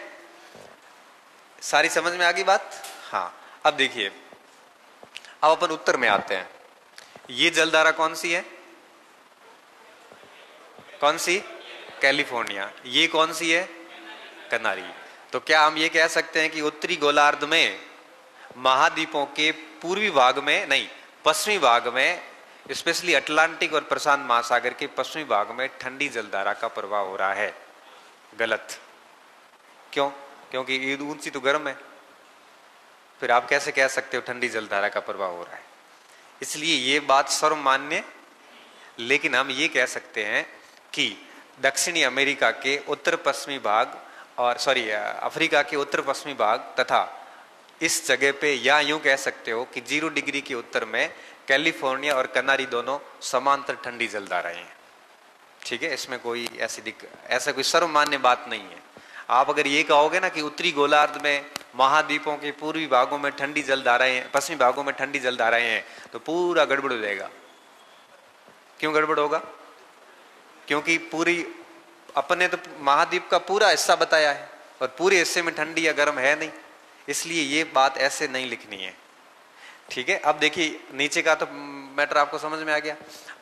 Speaker 1: सारी समझ में आ गई बात? हाँ। अब देखिए, अब अपन उत्तर में आते हैं। ये जलधारा कौन सी है? कौन सी? कैलिफोर्निया। ये कौन सी है? कनारी। तो क्या हम ये कह सकते हैं कि उत्तरी गोलार्ध में महाद्वीपों के पूर्वी भाग में नहीं, पश्चिमी भाग में, स्पेशली अटलांटिक और प्रशांत महासागर के पश्चिमी भाग में ठंडी जलधारा का प्रवाह हो रहा है? गलत। क्यों? क्योंकि ये ऊंची तो गर्म है। फिर आप कैसे कह सकते हो ठंडी जलधारा का प्रवाह हो रहा है? इसलिए ये बात सर्वमान्य, लेकिन हम ये कह सकते हैं कि दक्षिणी अमेरिका के उत्तर पश्चिमी भाग और अफ्रीका के उत्तर पश्चिमी भाग तथा इस जगह पे, या यूं कह सकते हो कि 0 डिग्री के उत्तर में कैलिफोर्निया और कनारी दोनों समांतर ठंडी जलधाराएं हैं। ठीक है, इसमें कोई ऐसा कोई सर्वमान्य बात नहीं है। आप अगर ये कहोगे ना कि उत्तरी गोलार्ध में महाद्वीपों के पूर्वी भागों में ठंडी जलधाराएं हैं, पश्चिमी भागों में ठंडी जलधाराएं हैं, तो पूरा गड़बड़ हो जाएगा। क्यों गड़बड़ होगा? क्योंकि पूरी अपने तो महाद्वीप का पूरा हिस्सा बताया है और पूरे हिस्से में ठंडी या गर्म है नहीं, इसलिए ये बात ऐसे नहीं लिखनी है। ठीक है, अब देखिए नीचे का तो मैटर आपको समझ में आ गया।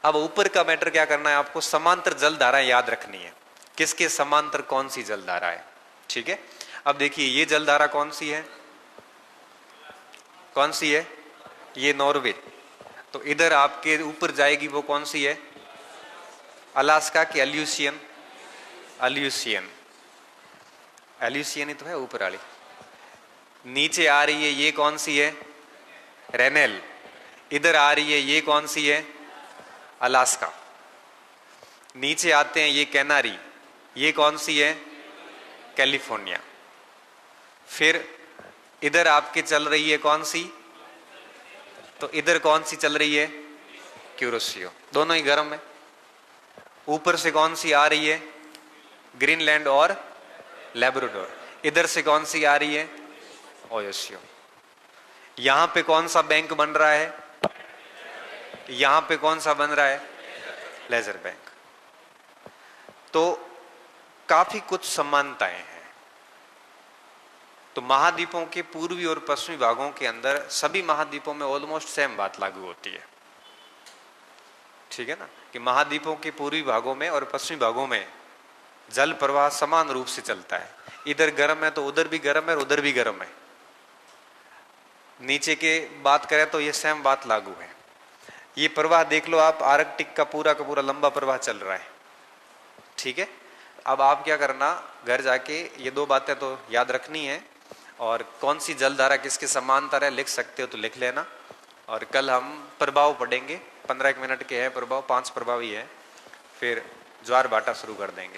Speaker 1: अब ऊपर का मैटर क्या करना है आपको, समांतर जलधाराएं याद रखनी है, किसके समांतर कौन सी जलधारा है। ठीक है, अब देखिए ये जलधारा कौन सी है, कौन सी है, ये नॉर्वे, तो इधर आपके ऊपर जाएगी वो कौन सी है, अलास्का की अल्यूसियन, अल्यूसियन, एल्यूसियन ही तो है ऊपर वाली। नीचे आ रही है ये कौन सी है, रेनेल, इधर आ रही है ये कौन सी है, अलास्का। नीचे आते हैं ये कैनारी, ये कौन सी है, कैलिफोर्निया। फिर इधर आपके चल रही है कौन सी, तो इधर कौन सी चल रही है, क्यूरोसियो, दोनों ही गर्म है। ऊपर से कौन सी आ रही है, ग्रीनलैंड और लैब्राडोर। इधर से कौन सी आ रही है, ओयोसियो। यहां पे कौन सा बैंक बन रहा है, यहां पे कौन सा बन रहा है, लेजर बैंक। तो काफी कुछ समानताएं हैं। तो महाद्वीपों के पूर्वी और पश्चिमी भागों के अंदर सभी महाद्वीपों में ऑलमोस्ट सेम बात लागू होती है। ठीक है ना, कि महाद्वीपों के पूर्वी भागों में और पश्चिमी भागों में जल प्रवाह समान रूप से चलता है। इधर गर्म है तो उधर भी गर्म है और उधर भी गर्म है। नीचे के बात करें तो ये सेम बात लागू है। ये प्रवाह देख लो आप, आर्कटिक का पूरा लंबा प्रवाह चल रहा है। ठीक है, अब आप क्या करना, घर जाके ये दो बातें तो याद रखनी है, और कौन सी जलधारा किसके समांतर है लिख सकते हो तो लिख लेना। और कल हम प्रभाव पढ़ेंगे, 15 मिनट के हैं प्रभाव, 5 प्रभाव ही है, फिर ज्वार भाटा शुरू कर देंगे।